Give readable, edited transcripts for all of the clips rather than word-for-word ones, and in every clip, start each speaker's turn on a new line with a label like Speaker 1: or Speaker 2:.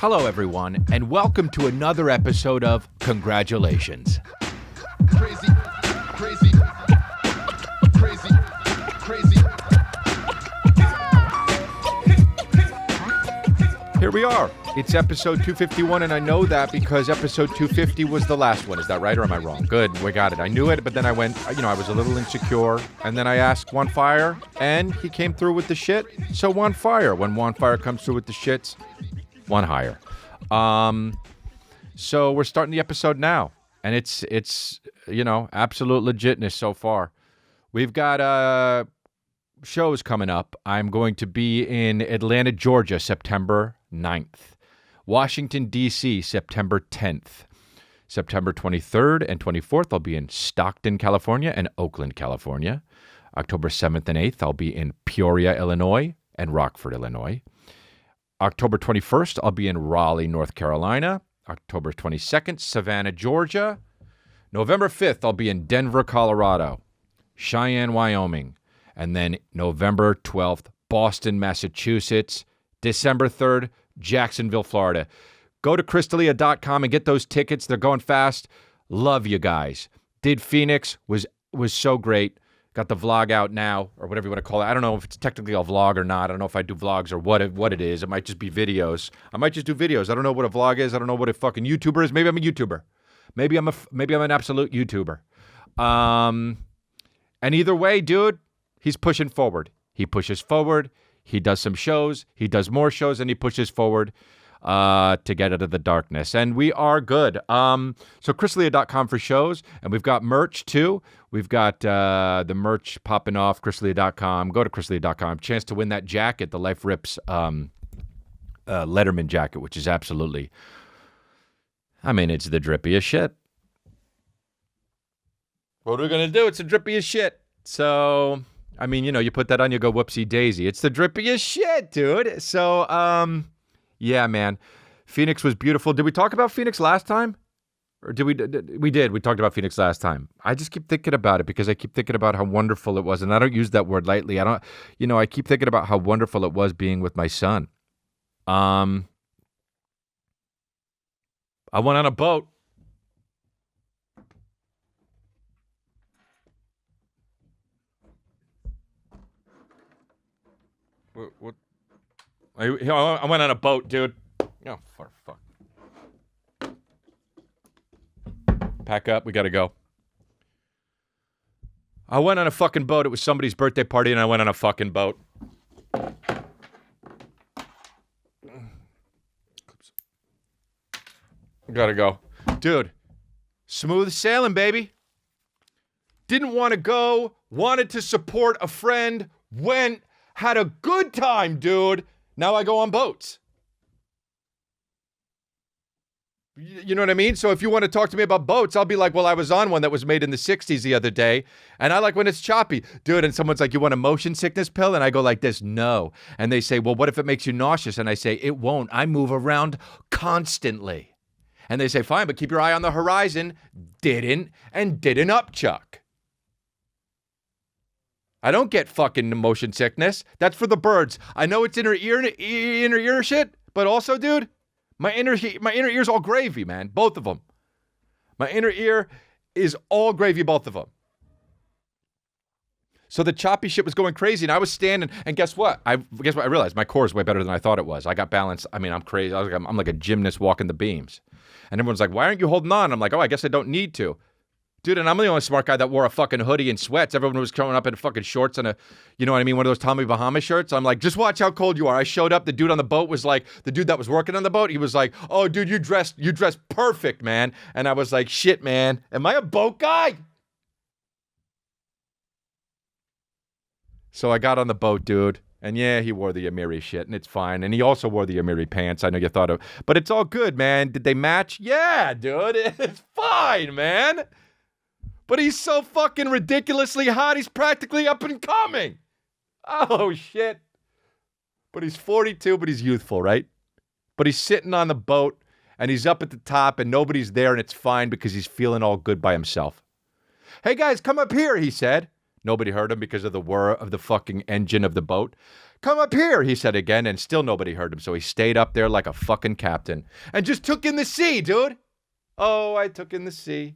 Speaker 1: Hello, everyone, and welcome to another episode of Congratulations.
Speaker 2: Crazy, crazy, crazy, crazy.
Speaker 1: Here we are. It's episode 251, and I know that because episode 250 was the last one. Is that right, or am I wrong? Good, we got it. I knew it, but then I went, I was a little insecure, and then I asked Juan Fire, and he came through with the shit. So Juan Fire, when Juan Fire comes through with the shits, one higher. So we're starting the episode now, and it's absolute legitness so far. We've got shows coming up. I'm going to be in Atlanta, Georgia, September 9th. Washington, D.C., September 10th. September 23rd and 24th, I'll be in Stockton, California and Oakland, California. October 7th and 8th, I'll be in Peoria, Illinois and Rockford, Illinois. October 21st, I'll be in Raleigh, North Carolina. October 22nd, Savannah, Georgia. November 5th, I'll be in Denver, Colorado. Cheyenne, Wyoming. And then November 12th, Boston, Massachusetts. December 3rd, Jacksonville, Florida. Go to Crystalia.com and get those tickets. They're going fast. Love you guys. Did Phoenix, was so great. Got the vlog out now, or whatever you want to call it. I don't know if it's technically a vlog or not. I don't know if I do vlogs or what it is. It might just be videos. I might just do videos. I don't know what a vlog is. I don't know what a fucking YouTuber is. Maybe I'm a YouTuber. Maybe I'm an absolute YouTuber. And either way, dude, he's pushing forward. He pushes forward. He does some shows. He does more shows, and he pushes forward to get out of the darkness. And we are good. So Crystalia.com for shows. And we've got merch, too. We've got the merch popping off, Crystalia.com. Go to Crystalia.com. Chance to win that jacket, the Life Rips Letterman jacket, which is absolutely, it's the drippiest shit. What are we going to do? It's the drippiest shit. So, you put that on, you go whoopsie daisy. It's the drippiest shit, dude. So, yeah, man. Phoenix was beautiful. Did we talk about Phoenix last time? Or did we? We did. We talked about Phoenix last time. I just keep thinking about it because I keep thinking about how wonderful it was. And I don't use that word lightly. I keep thinking about how wonderful it was being with my son. I went on a boat. What? I went on a boat, dude. Oh, for fuck. Pack up. We got to go. I went on a fucking boat. It was somebody's birthday party, and I went on a fucking boat. Got to go. Dude, smooth sailing, baby. Didn't want to go. Wanted to support a friend. Went. Had a good time, dude. Now I go on boats. You know what I mean? So if you want to talk to me about boats, I'll be like, well, I was on one that was made in the 60s the other day, and I like when it's choppy. Dude, and someone's like, you want a motion sickness pill? And I go like this, no. And they say, well, what if it makes you nauseous? And I say, it won't. I move around constantly. And they say, fine, but keep your eye on the horizon. Didn't upchuck. I don't get fucking motion sickness. That's for the birds. I know it's inner ear shit, but also, dude, my inner ear's all gravy, man. Both of them. My inner ear is all gravy, both of them. So the choppy shit was going crazy, and I was standing, and guess what? I realized my core is way better than I thought it was. I got balance. I'm crazy. I'm like a gymnast walking the beams. And everyone's like, why aren't you holding on? I'm like, oh, I guess I don't need to. Dude, and I'm the only smart guy that wore a fucking hoodie and sweats. Everyone was coming up in fucking shorts and one of those Tommy Bahama shirts. I'm like, just watch how cold you are. I showed up. The dude on the boat was like, the dude that was working on the boat, he was like, oh, dude, you dressed perfect, man. And I was like, shit, man. Am I a boat guy? So I got on the boat, dude. And yeah, he wore the Amiri shit, and it's fine. And he also wore the Amiri pants. I know you thought of, but it's all good, man. Did they match? Yeah, dude. It's fine, man. But he's so fucking ridiculously hot, he's practically up and coming. Oh, shit. But he's 42, but he's youthful, right? But he's sitting on the boat, and he's up at the top, and nobody's there, and it's fine because he's feeling all good by himself. Hey, guys, come up here, he said. Nobody heard him because of the whir of the fucking engine of the boat. Come up here, he said again, and still nobody heard him. So he stayed up there like a fucking captain and just took in the sea, dude. Oh, I took in the sea.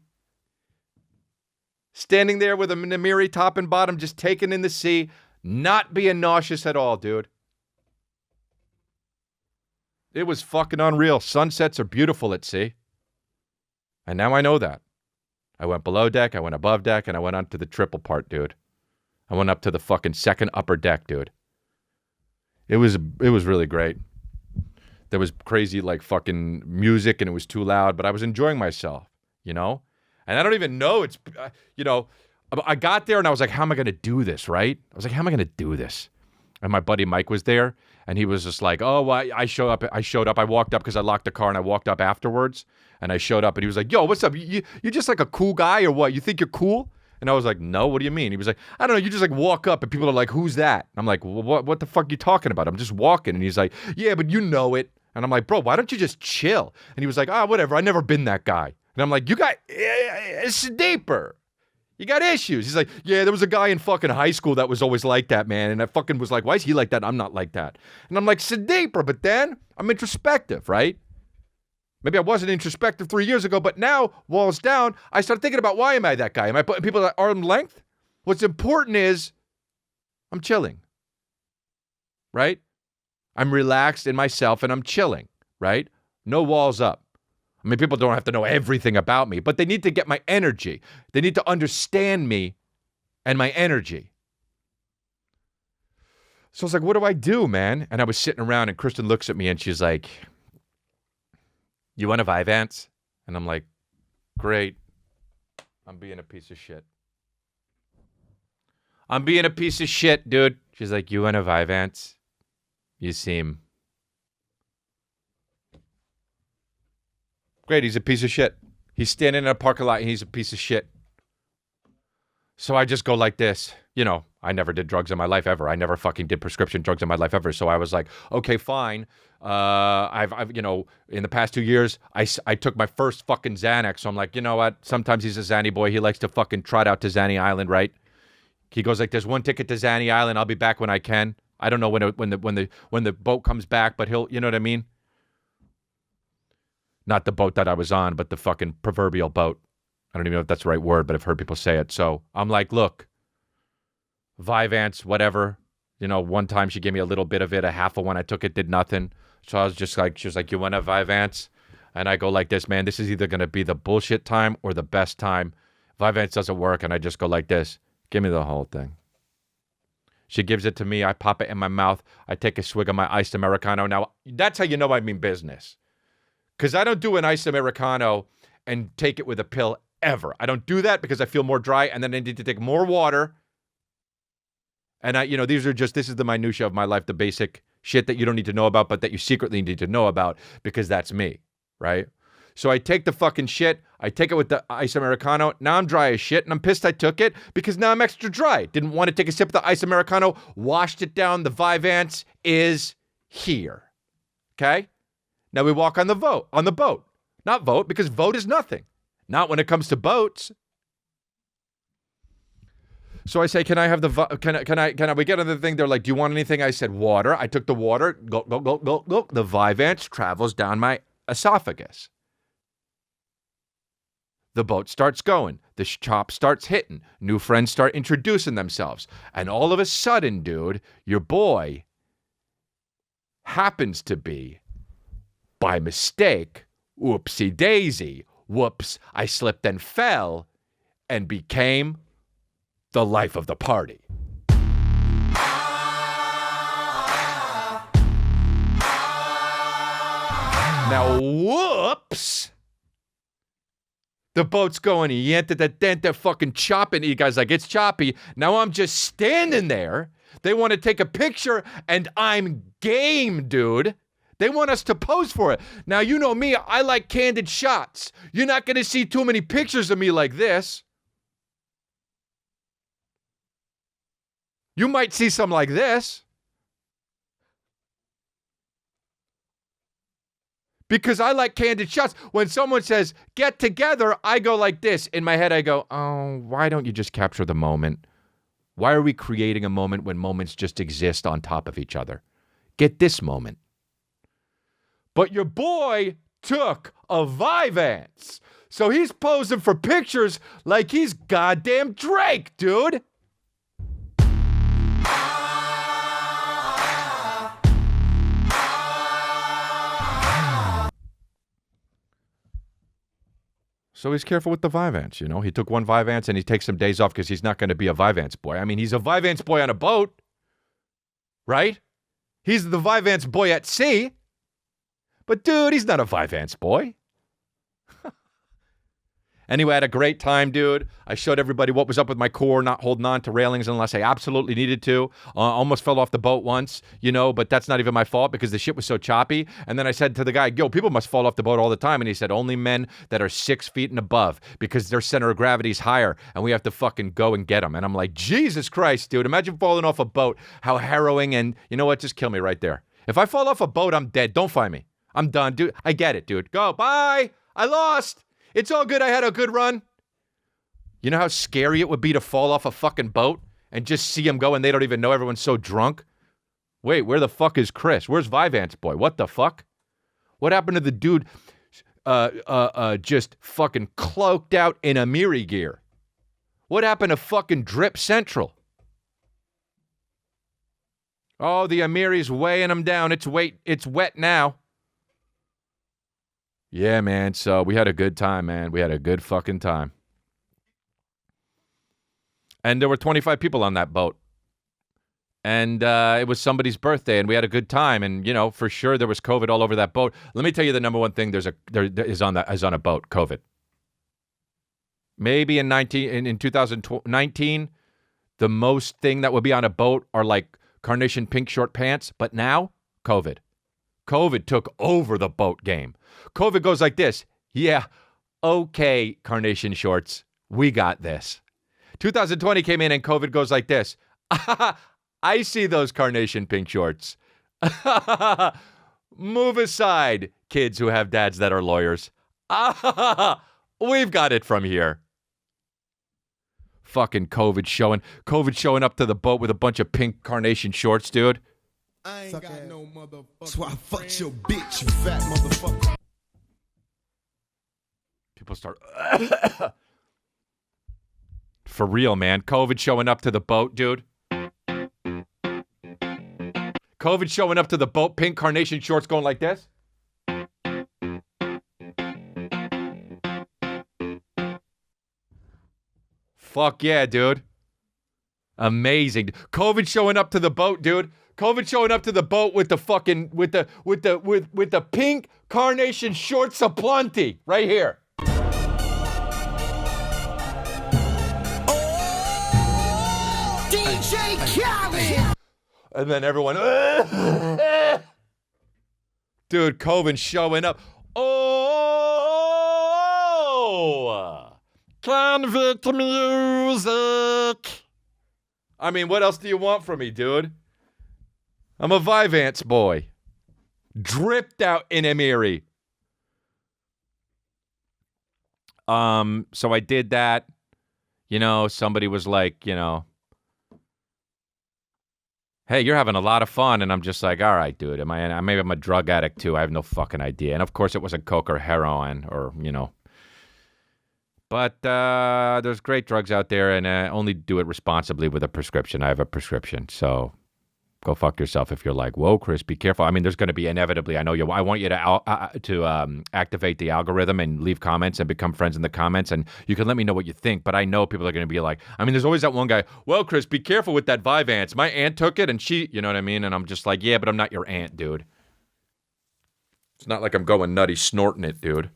Speaker 1: Standing there with a Namiri top and bottom, just taking in the sea, not being nauseous at all, dude. It was fucking unreal. Sunsets are beautiful at sea. And now I know that. I went below deck, I went above deck, and I went onto the triple part, dude. I went up to the fucking second upper deck, dude. It was really great. There was crazy, like, fucking music, and it was too loud, but I was enjoying myself, you know? And I don't even know it's, you know, I got there, and I was like, how am I going to do this, right? I was like, how am I going to do this? And my buddy Mike was there, and he was just like, oh, well, I showed up. I walked up because I locked the car, and I walked up afterwards, and I showed up, and he was like, yo, what's up? You just like a cool guy or what? You think you're cool? And I was like, no, what do you mean? He was like, I don't know, you just like walk up and people are like, who's that? And I'm like, well, what the fuck are you talking about? I'm just walking. And he's like, yeah, but you know it. And I'm like, bro, why don't you just chill? And he was like, whatever, I never been that guy. And I'm like, you got, it's deeper. You got issues. He's like, yeah, there was a guy in fucking high school that was always like that, man. And I fucking was like, why is he like that? I'm not like that. And I'm like, deeper. But then I'm introspective, right? Maybe I wasn't introspective 3 years ago, but now, walls down, I start thinking about why am I that guy? Am I putting people at arm's length? What's important is I'm chilling, right? I'm relaxed in myself and I'm chilling, right? No walls up. I mean, people don't have to know everything about me, but they need to get my energy. They need to understand me and my energy. So I was like, what do I do, man? And I was sitting around and Kristen looks at me and she's like, you want a Vyvanse? And I'm like, great. I'm being a piece of shit. I'm being a piece of shit, dude. She's like, you want a Vyvanse? You seem... Great, he's a piece of shit. He's standing in a parking lot and he's a piece of shit. So I just go like this. You know, I never did drugs in my life ever. I never fucking did prescription drugs in my life ever. So I was like, okay, fine. I've you know, in the past 2 years, I took my first fucking Xanax. So I'm like, you know what? Sometimes he's a Zanny boy. He likes to fucking trot out to Zanny Island, right? He goes like, there's one ticket to Zanny Island. I'll be back when I can. I don't know when the boat comes back, but he'll, you know what I mean? Not the boat that I was on, but the fucking proverbial boat. I don't even know if that's the right word, but I've heard people say it. So I'm like, look, Vyvanse, whatever. You know, one time she gave me a little bit of it, a half of one. I took it, did nothing. So I was just like, she was like, you want a Vyvanse? And I go like this, man, this is either going to be the bullshit time or the best time. Vyvanse doesn't work. And I just go like this. Give me the whole thing. She gives it to me. I pop it in my mouth. I take a swig of my iced Americano. Now, that's how you know I mean business. Because I don't do an iced Americano and take it with a pill ever. I don't do that because I feel more dry and then I need to take more water. And this is the minutia of my life, the basic shit that you don't need to know about, but that you secretly need to know about because that's me, right? So I take the fucking shit. I take it with the iced Americano. Now I'm dry as shit and I'm pissed I took it because now I'm extra dry. Didn't want to take a sip of the iced Americano. Washed it down. The Vyvanse is here. Okay? Now we walk on the boat. Not vote, because vote is nothing. Not when it comes to boats. So I say, can I have we get on the thing? They're like, do you want anything? I said, water. I took the water. Go. The Vyvanse travels down my esophagus. The boat starts going. The chop starts hitting. New friends start introducing themselves. And all of a sudden, dude, your boy happens to be, by mistake, whoopsie daisy, whoops, I slipped and fell and became the life of the party. Now, whoops. The boat's going, yenta fucking chopping. You guys like, it's choppy. Now I'm just standing there. They want to take a picture and I'm game, dude. They want us to pose for it. Now, you know me, I like candid shots. You're not going to see too many pictures of me like this. You might see some like this. Because I like candid shots. When someone says, get together, I go like this. In my head, I go, oh, why don't you just capture the moment? Why are we creating a moment when moments just exist on top of each other? Get this moment. But your boy took a Vyvanse. So he's posing for pictures like he's goddamn Drake, dude. So he's careful with the Vyvanse, you know. He took one Vyvanse and he takes some days off because he's not going to be a Vyvanse boy. I mean, he's a Vyvanse boy on a boat, right? He's the Vyvanse boy at sea. But dude, he's not a Vyvanse boy. Anyway, I had a great time, dude. I showed everybody what was up with my core, not holding on to railings unless I absolutely needed to. Almost fell off the boat once, you know, but that's not even my fault because the shit was so choppy. And then I said to the guy, yo, people must fall off the boat all the time. And he said, only men that are 6 feet and above because their center of gravity is higher and we have to fucking go and get them. And I'm like, Jesus Christ, dude, imagine falling off a boat. How harrowing. And you know what? Just kill me right there. If I fall off a boat, I'm dead. Don't find me. I'm done, dude. I get it, dude. Go. Bye. I lost. It's all good. I had a good run. You know how scary it would be to fall off a fucking boat and just see them go and they don't even know, everyone's so drunk? Wait, where the fuck is Chris? Where's Vyvanse boy? What the fuck? What happened to the dude just fucking cloaked out in Amiri gear? What happened to fucking Drip Central? Oh, the Amiri's weighing him down. It's wet now. Yeah, man. So we had a good time, man. We had a good fucking time. And there were 25 people on that boat. And it was somebody's birthday, and we had a good time. And, you know, for sure there was COVID all over that boat. Let me tell you the number one thing there is on a boat, COVID. Maybe in 2019, the most thing that would be on a boat are like carnation pink short pants. But now, COVID. COVID took over the boat game. COVID goes like this. Yeah, okay, carnation shorts. We got this. 2020 came in and COVID goes like this. I see those carnation pink shorts. Move aside, kids who have dads that are lawyers. We've got it from here. Fucking COVID showing up to the boat with a bunch of pink carnation shorts, dude.
Speaker 2: I ain't got no motherfucker. That's why I fucked your bitch, you fat motherfucker.
Speaker 1: People start... For real, man. COVID showing up to the boat, dude. COVID showing up to the boat, pink carnation shorts going like this. Fuck yeah, dude. Amazing. COVID showing up to the boat, dude. COVID showing up to the boat with the fucking with the pink carnation shorts aplenty right here.
Speaker 2: DJ Khaled.
Speaker 1: And then everyone, dude, COVID showing up. Oh, convict music. I mean, what else do you want from me, dude? I'm a Vyvanse boy. Dripped out in Amiri. So I did that. You know, somebody was like, you know, hey, you're having a lot of fun. And I'm just like, all right, dude, maybe I'm a drug addict too. I have no fucking idea. And of course it wasn't coke or heroin or, you know. But there's great drugs out there, and only do it responsibly with a prescription. I have a prescription, so go fuck yourself if you're like, whoa, Chris, be careful. I mean, there's going to be inevitably, I want you to activate the algorithm and leave comments and become friends in the comments, and you can let me know what you think, but I know people are going to be like, I mean, there's always that one guy, well, Chris, be careful with that Vyvanse. My aunt took it, and she, you know what I mean? And I'm just like, yeah, but I'm not your aunt, dude. It's not like I'm going nutty snorting it, dude.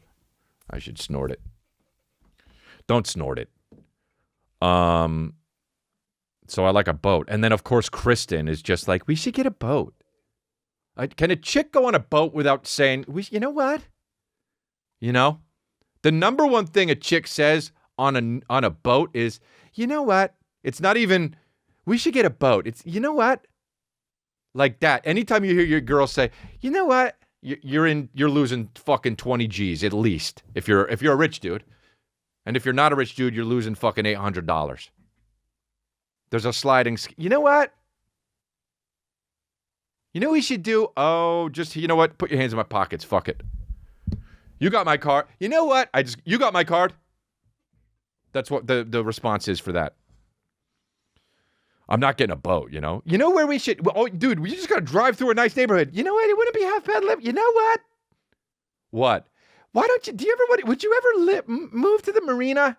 Speaker 1: I should snort it. Don't snort it. So I like a boat. And then, of course, Kristen is just like, we should get a boat. Can a chick go on a boat without saying, you know what? You know? The number one thing a chick says on a boat is, you know what? It's not even, we should get a boat. It's, you know what? Like that. Anytime you hear your girl say, you know what? You're losing fucking 20 G's at least. If you're a rich dude. And if you're not a rich dude, you're losing fucking $800. There's a sliding. You know what? You know what we should do? Oh, just, you know what? Put your hands in my pockets. Fuck it. You got my card. You know what? You got my card. That's what the response is for that. I'm not getting a boat, you know? You know where we should? Oh, dude, we just got to drive through a nice neighborhood. You know what? It wouldn't be half bad living. You know what? What? Why don't you, would you ever move to the marina?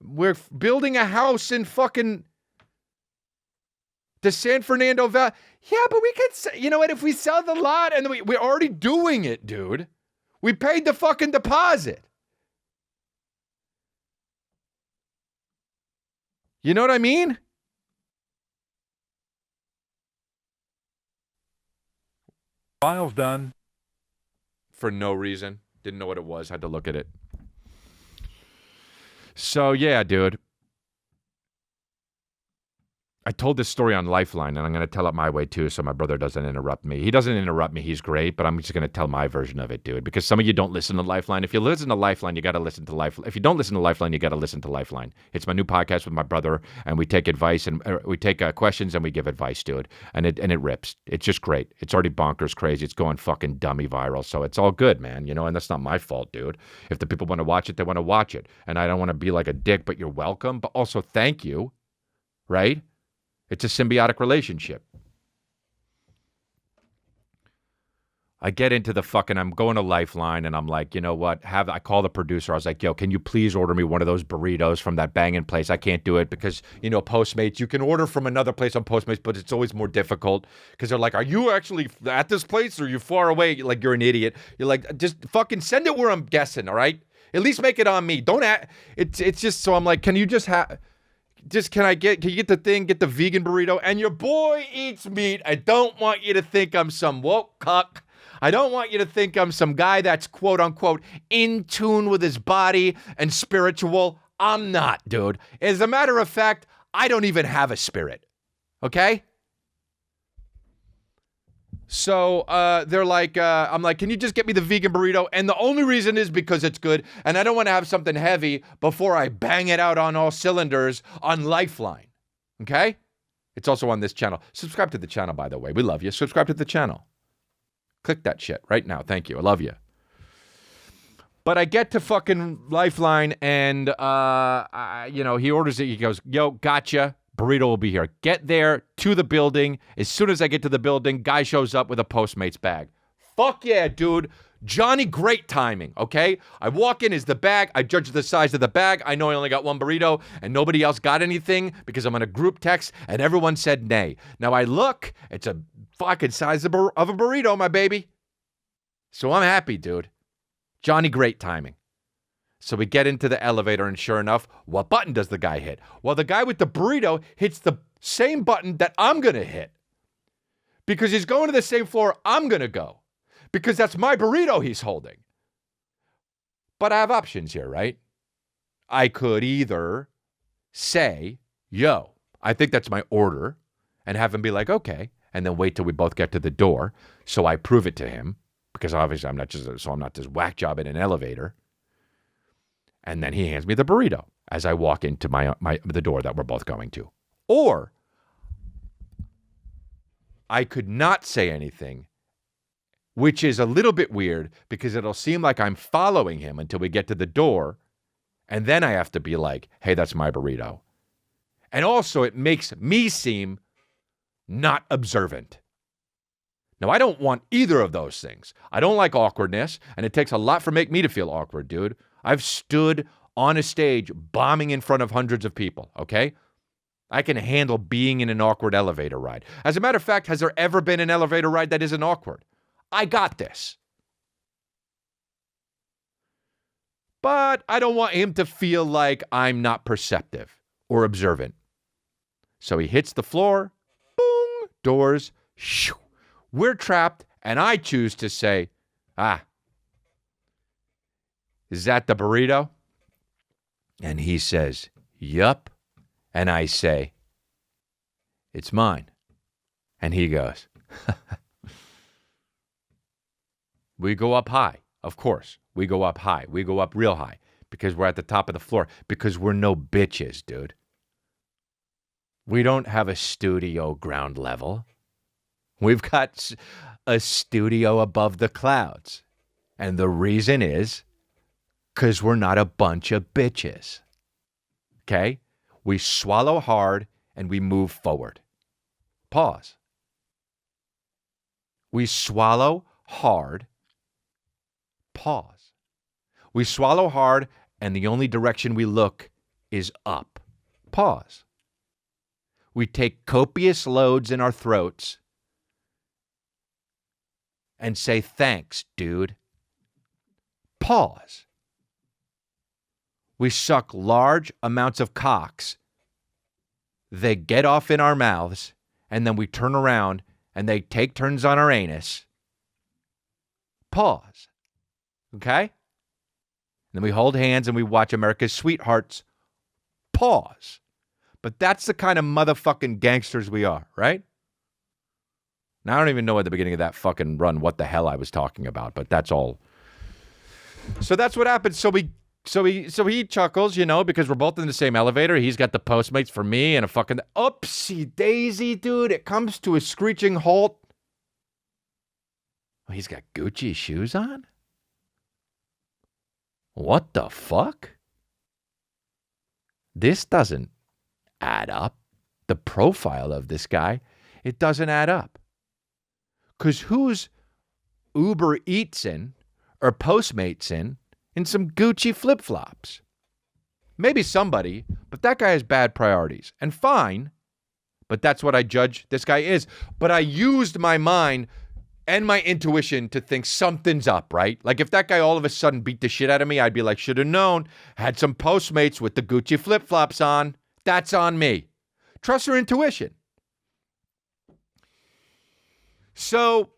Speaker 1: We're building a house in fucking the San Fernando Valley. Yeah, but we could, you know what? If we sell the lot and we're already doing it, dude. We paid the fucking deposit. You know what I mean?
Speaker 3: File's done.
Speaker 1: For no reason. Didn't know what it was. Had to look at it. So, yeah, dude. I told this story on Lifeline, and I'm going to tell it my way, too, so my brother doesn't interrupt me. He doesn't interrupt me. He's great, but I'm just going to tell my version of it, dude, because some of you don't listen to Lifeline. If you listen to Lifeline, you got to listen to Lifeline. If you don't listen to Lifeline, you got to listen to Lifeline. It's my new podcast with my brother, and we take advice, and we take questions, and we give advice, dude, and it rips. It's just great. It's already bonkers crazy. It's going fucking dummy viral, so it's all good, man, you know, and that's not my fault, dude. If the people want to watch it, they want to watch it, and I don't want to be like a dick, but you're welcome, but also thank you, right? It's a symbiotic relationship. I get into the fucking, I'm going to Lifeline, and I'm like, you know what? I call the producer. I was like, yo, can you please order me one of those burritos from that banging place? I can't do it because, you know, Postmates, you can order from another place on Postmates, but it's always more difficult because they're like, are you actually at this place or are you far away? Like, you're an idiot. You're like, just fucking send it where I'm guessing, all right? At least make it on me. Don't it's just, so I'm like, can you just have... can you get the thing, get the vegan burrito? And your boy eats meat. I don't want you to think I'm some woke cuck. I don't want you to think I'm some guy that's quote unquote in tune with his body and spiritual. I'm not, dude. As a matter of fact, I don't even have a spirit. Okay? So they're like, I'm like, can you just get me the vegan burrito? And the only reason is because it's good. And I don't want to have something heavy before I bang it out on all cylinders on Lifeline. Okay? It's also on this channel. Subscribe to the channel, by the way. We love you. Subscribe to the channel. Click that shit right now. Thank you. I love you. But I get to fucking Lifeline and, he orders it. He goes, yo, gotcha. Burrito will be here. Get there to the building. As soon as I get to the building, guy shows up with a Postmates bag. Fuck yeah, dude. Johnny, great timing, okay? I walk in, is the bag. I judge the size of the bag. I know I only got one burrito and nobody else got anything because I'm on a group text and everyone said nay. Now I look, it's a fucking size of a burrito, my baby. So I'm happy, dude. Johnny, great timing. So we get into the elevator, and sure enough, what button does the guy hit? Well, the guy with the burrito hits the same button that I'm going to hit. Because he's going to the same floor I'm going to go. Because that's my burrito he's holding. But I have options here, right? I could either say, yo, I think that's my order, and have him be like, okay, and then wait till we both get to the door, so I prove it to him, because obviously I'm not just whack job in an elevator. And then he hands me the burrito as I walk into the door that we're both going to. Or I could not say anything, which is a little bit weird because it'll seem like I'm following him until we get to the door. And then I have to be like, hey, that's my burrito. And also it makes me seem not observant. Now, I don't want either of those things. I don't like awkwardness, and it takes a lot for me to feel awkward, dude. I've stood on a stage bombing in front of hundreds of people, okay? I can handle being in an awkward elevator ride. As a matter of fact, has there ever been an elevator ride that isn't awkward? I got this. But I don't want him to feel like I'm not perceptive or observant. So he hits the floor, boom, doors, shoo. We're trapped, and I choose to say, is that the burrito? And he says, yup. And I say, it's mine. And he goes, we go up high. Of course, we go up high. We go up real high because we're at the top of the floor because we're no bitches, dude. We don't have a studio ground level. We've got a studio above the clouds. And the reason is because we're not a bunch of bitches. Okay? We swallow hard and we move forward. Pause. We swallow hard. Pause. We swallow hard and the only direction we look is up. Pause. We take copious loads in our throats and say, thanks, dude. Pause. We suck large amounts of cocks. They get off in our mouths, and then we turn around and they take turns on our anus. Pause. Okay? And then we hold hands and we watch America's Sweethearts. Pause. But that's the kind of motherfucking gangsters we are, right? Now, I don't even know at the beginning of that fucking run what the hell I was talking about, but that's all. So that's what happened. So he chuckles, you know, because we're both in the same elevator. He's got the Postmates for me and a fucking oopsie daisy, dude. It comes to a screeching halt. Oh, he's got Gucci shoes on? What the fuck? This doesn't add up. The profile of this guy, it doesn't add up. Because who's Uber Eatsin or Postmatesin in some Gucci flip-flops? Maybe somebody, but that guy has bad priorities. And fine, but that's what I judge this guy is. But I used my mind and my intuition to think something's up, right? Like if that guy all of a sudden beat the shit out of me, I'd be like, should have known, had some Postmates with the Gucci flip-flops on. That's on me. Trust your intuition. So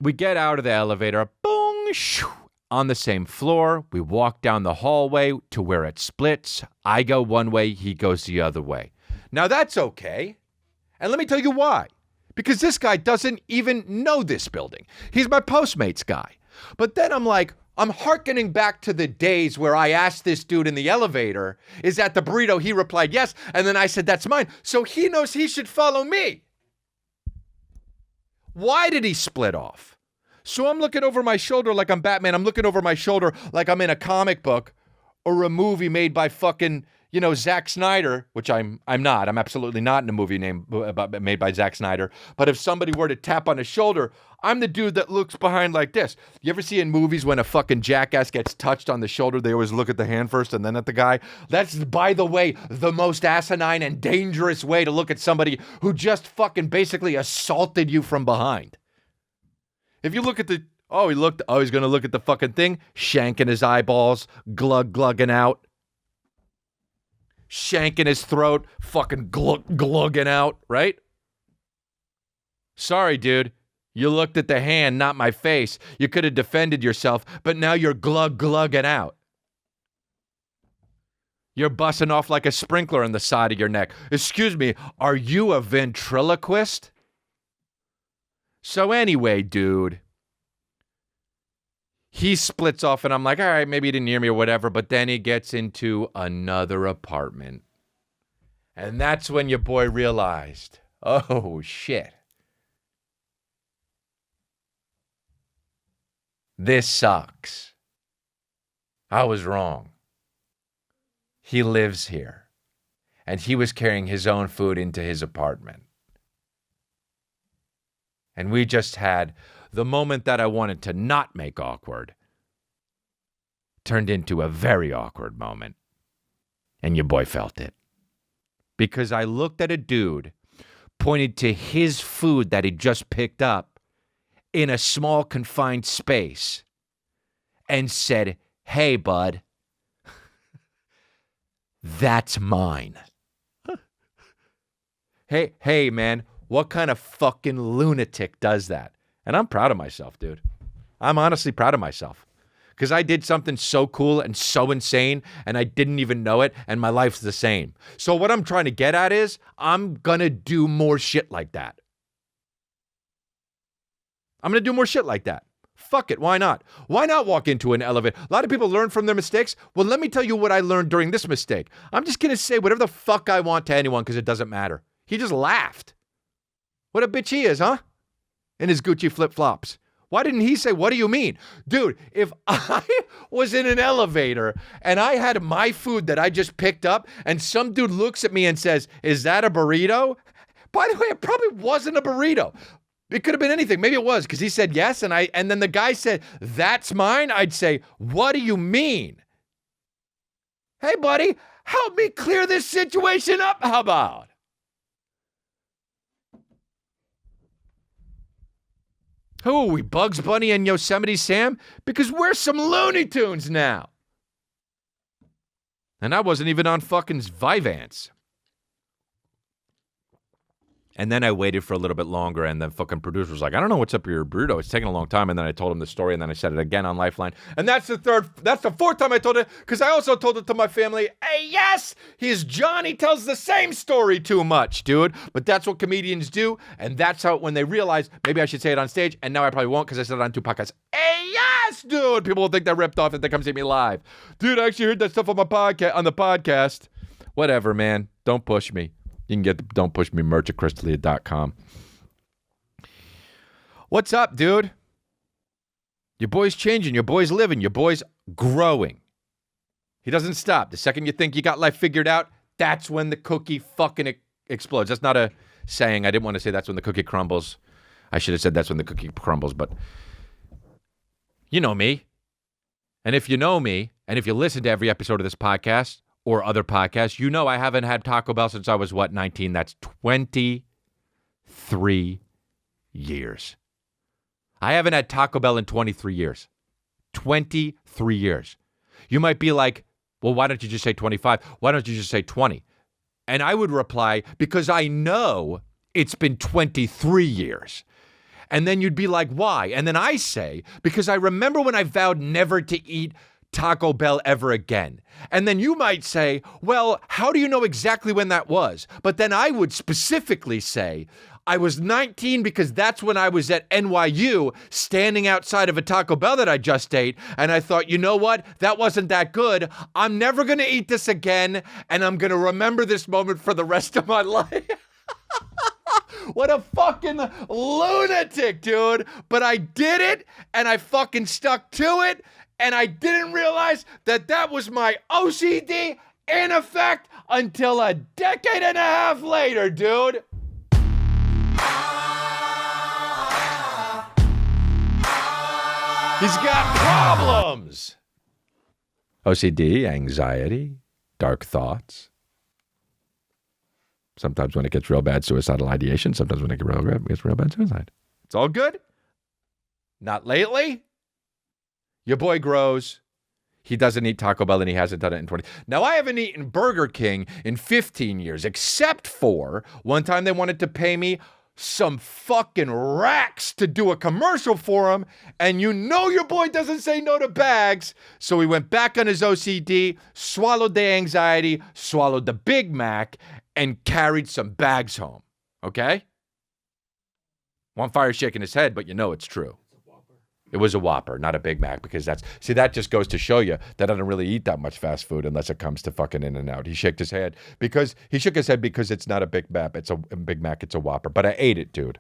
Speaker 1: we get out of the elevator, boom, shoo, on the same floor. We walk down the hallway to where it splits. I go one way, he goes the other way. Now that's okay. And let me tell you why. Because this guy doesn't even know this building. He's my Postmates guy. But then I'm hearkening back to the days where I asked this dude in the elevator, is that the burrito? He replied, yes. And then I said, that's mine. So he knows he should follow me. Why did he split off? So I'm looking over my shoulder like I'm Batman. I'm looking over my shoulder like I'm in a comic book or a movie made by fucking, Zack Snyder, which I'm not. I'm absolutely not in a movie made by Zack Snyder. But if somebody were to tap on his shoulder, I'm the dude that looks behind like this. You ever see in movies when a fucking jackass gets touched on the shoulder, they always look at the hand first and then at the guy? That's, by the way, the most asinine and dangerous way to look at somebody who just fucking basically assaulted you from behind. If you look at he's going to look at the fucking thing, shanking his eyeballs, glugging out. Shank in his throat, fucking glugging out, right? Sorry, dude. You looked at the hand, not my face. You could have defended yourself, but now you're glugging out. You're busting off like a sprinkler on the side of your neck. Excuse me, are you a ventriloquist? So anyway, dude, he splits off and I'm like, all right, maybe he didn't hear me or whatever. But then he gets into another apartment. And that's when your boy realized, oh, shit. This sucks. I was wrong. He lives here. And he was carrying his own food into his apartment. And we just had the moment that I wanted to not make awkward turned into a very awkward moment. And your boy felt it. Because I looked at a dude, pointed to his food that he just picked up in a small confined space, and said, hey, bud, that's mine. Hey, man, what kind of fucking lunatic does that? And I'm proud of myself, dude. I'm honestly proud of myself. Because I did something so cool and so insane, and I didn't even know it, and my life's the same. So what I'm trying to get at is, I'm going to do more shit like that. I'm going to do more shit like that. Fuck it, why not? Why not walk into an elevator? A lot of people learn from their mistakes. Well, let me tell you what I learned during this mistake. I'm just going to say whatever the fuck I want to anyone because it doesn't matter. He just laughed. What a bitch he is, huh? In his Gucci flip-flops. Why didn't he say, what do you mean? Dude, if I was in an elevator and I had my food that I just picked up and some dude looks at me and says, is that a burrito? By the way, it probably wasn't a burrito. It could have been anything. Maybe it was because he said yes. And then the guy said, that's mine. I'd say, what do you mean? Hey, buddy, help me clear this situation up. How about? Who are we, Bugs Bunny and Yosemite Sam? Because we're some Looney Tunes now. And I wasn't even on fucking Vyvanse. And then I waited for a little bit longer, and the fucking producer was like, I don't know what's up with your burrito. It's taking a long time. And then I told him the story, and then I said it again on Lifeline. And that's the fourth time I told it, because I also told it to my family. Hey, yes, he's Johnny tells the same story too much, dude. But that's what comedians do, and that's how, when they realize, maybe I should say it on stage, and now I probably won't, because I said it on 2 podcasts. Hey, yes, dude. People will think they're ripped off if they come see me live. Dude, I actually heard that stuff on the podcast. Whatever, man. Don't push me. You can get the Don't Push Me merch at crystalia.com. What's up, dude? Your boy's changing. Your boy's living. Your boy's growing. He doesn't stop. The second you think you got life figured out, that's when the cookie fucking explodes. That's not a saying. I didn't want to say that's when the cookie crumbles. I should have said that's when the cookie crumbles, but you know me. And if you know me, and if you listen to every episode of this podcast, or other podcasts, you know I haven't had Taco Bell since I was, 19? That's 23 years. I haven't had Taco Bell in 23 years. 23 years. You might be like, well, why don't you just say 25? Why don't you just say 20? And I would reply, because I know it's been 23 years. And then you'd be like, why? And then I say, because I remember when I vowed never to eat Taco Bell ever again. And then you might say, well, how do you know exactly when that was? But then I would specifically say, I was 19 because that's when I was at NYU standing outside of a Taco Bell that I just ate. And I thought, you know what? That wasn't that good. I'm never going to eat this again. And I'm going to remember this moment for the rest of my life. What a fucking lunatic, dude. But I did it and I fucking stuck to it. And I didn't realize that that was my OCD in effect until a decade and a half later, dude. He's got problems. OCD, anxiety, dark thoughts. Sometimes when it gets real bad, suicidal ideation. Sometimes when it gets real bad, suicide. It's all good. Not lately. Your boy grows. He doesn't eat Taco Bell, and he hasn't done it in 20. Now, I haven't eaten Burger King in 15 years, except for one time they wanted to pay me some fucking racks to do a commercial for him, and you know your boy doesn't say no to bags, so he went back on his OCD, swallowed the anxiety, swallowed the Big Mac, and carried some bags home, okay? One fire shaking his head, but you know it's true. It was a Whopper, not a Big Mac, because that just goes to show you that I don't really eat that much fast food unless it comes to fucking In-N-Out. He shook his head because it's not a Big Mac. It's a Big Mac. It's a Whopper. But I ate it, dude.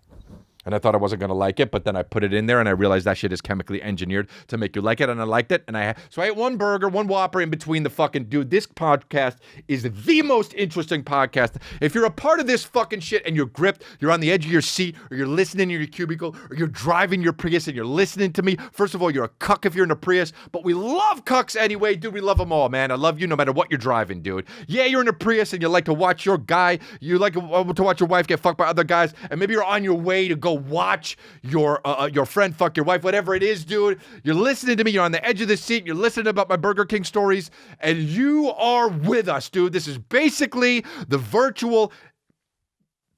Speaker 1: And I thought I wasn't going to like it, but then I put it in there and I realized that shit is chemically engineered to make you like it, and I liked it. So I ate one burger, one Whopper in between the fucking, dude, this podcast is the most interesting podcast. If you're a part of this fucking shit and you're gripped, you're on the edge of your seat, or you're listening in your cubicle, or you're driving your Prius and you're listening to me, first of all, you're a cuck if you're in a Prius, but we love cucks anyway, dude. We love them all, man. I love you no matter what you're driving, dude. Yeah, you're in a Prius and you like to watch your guy, you like to watch your wife get fucked by other guys, and maybe you're on your way to go watch your friend fuck your wife, whatever it is, dude. You're listening to me. You're on the edge of the seat. You're listening about my Burger King stories, and you are with us, dude. This is basically the virtual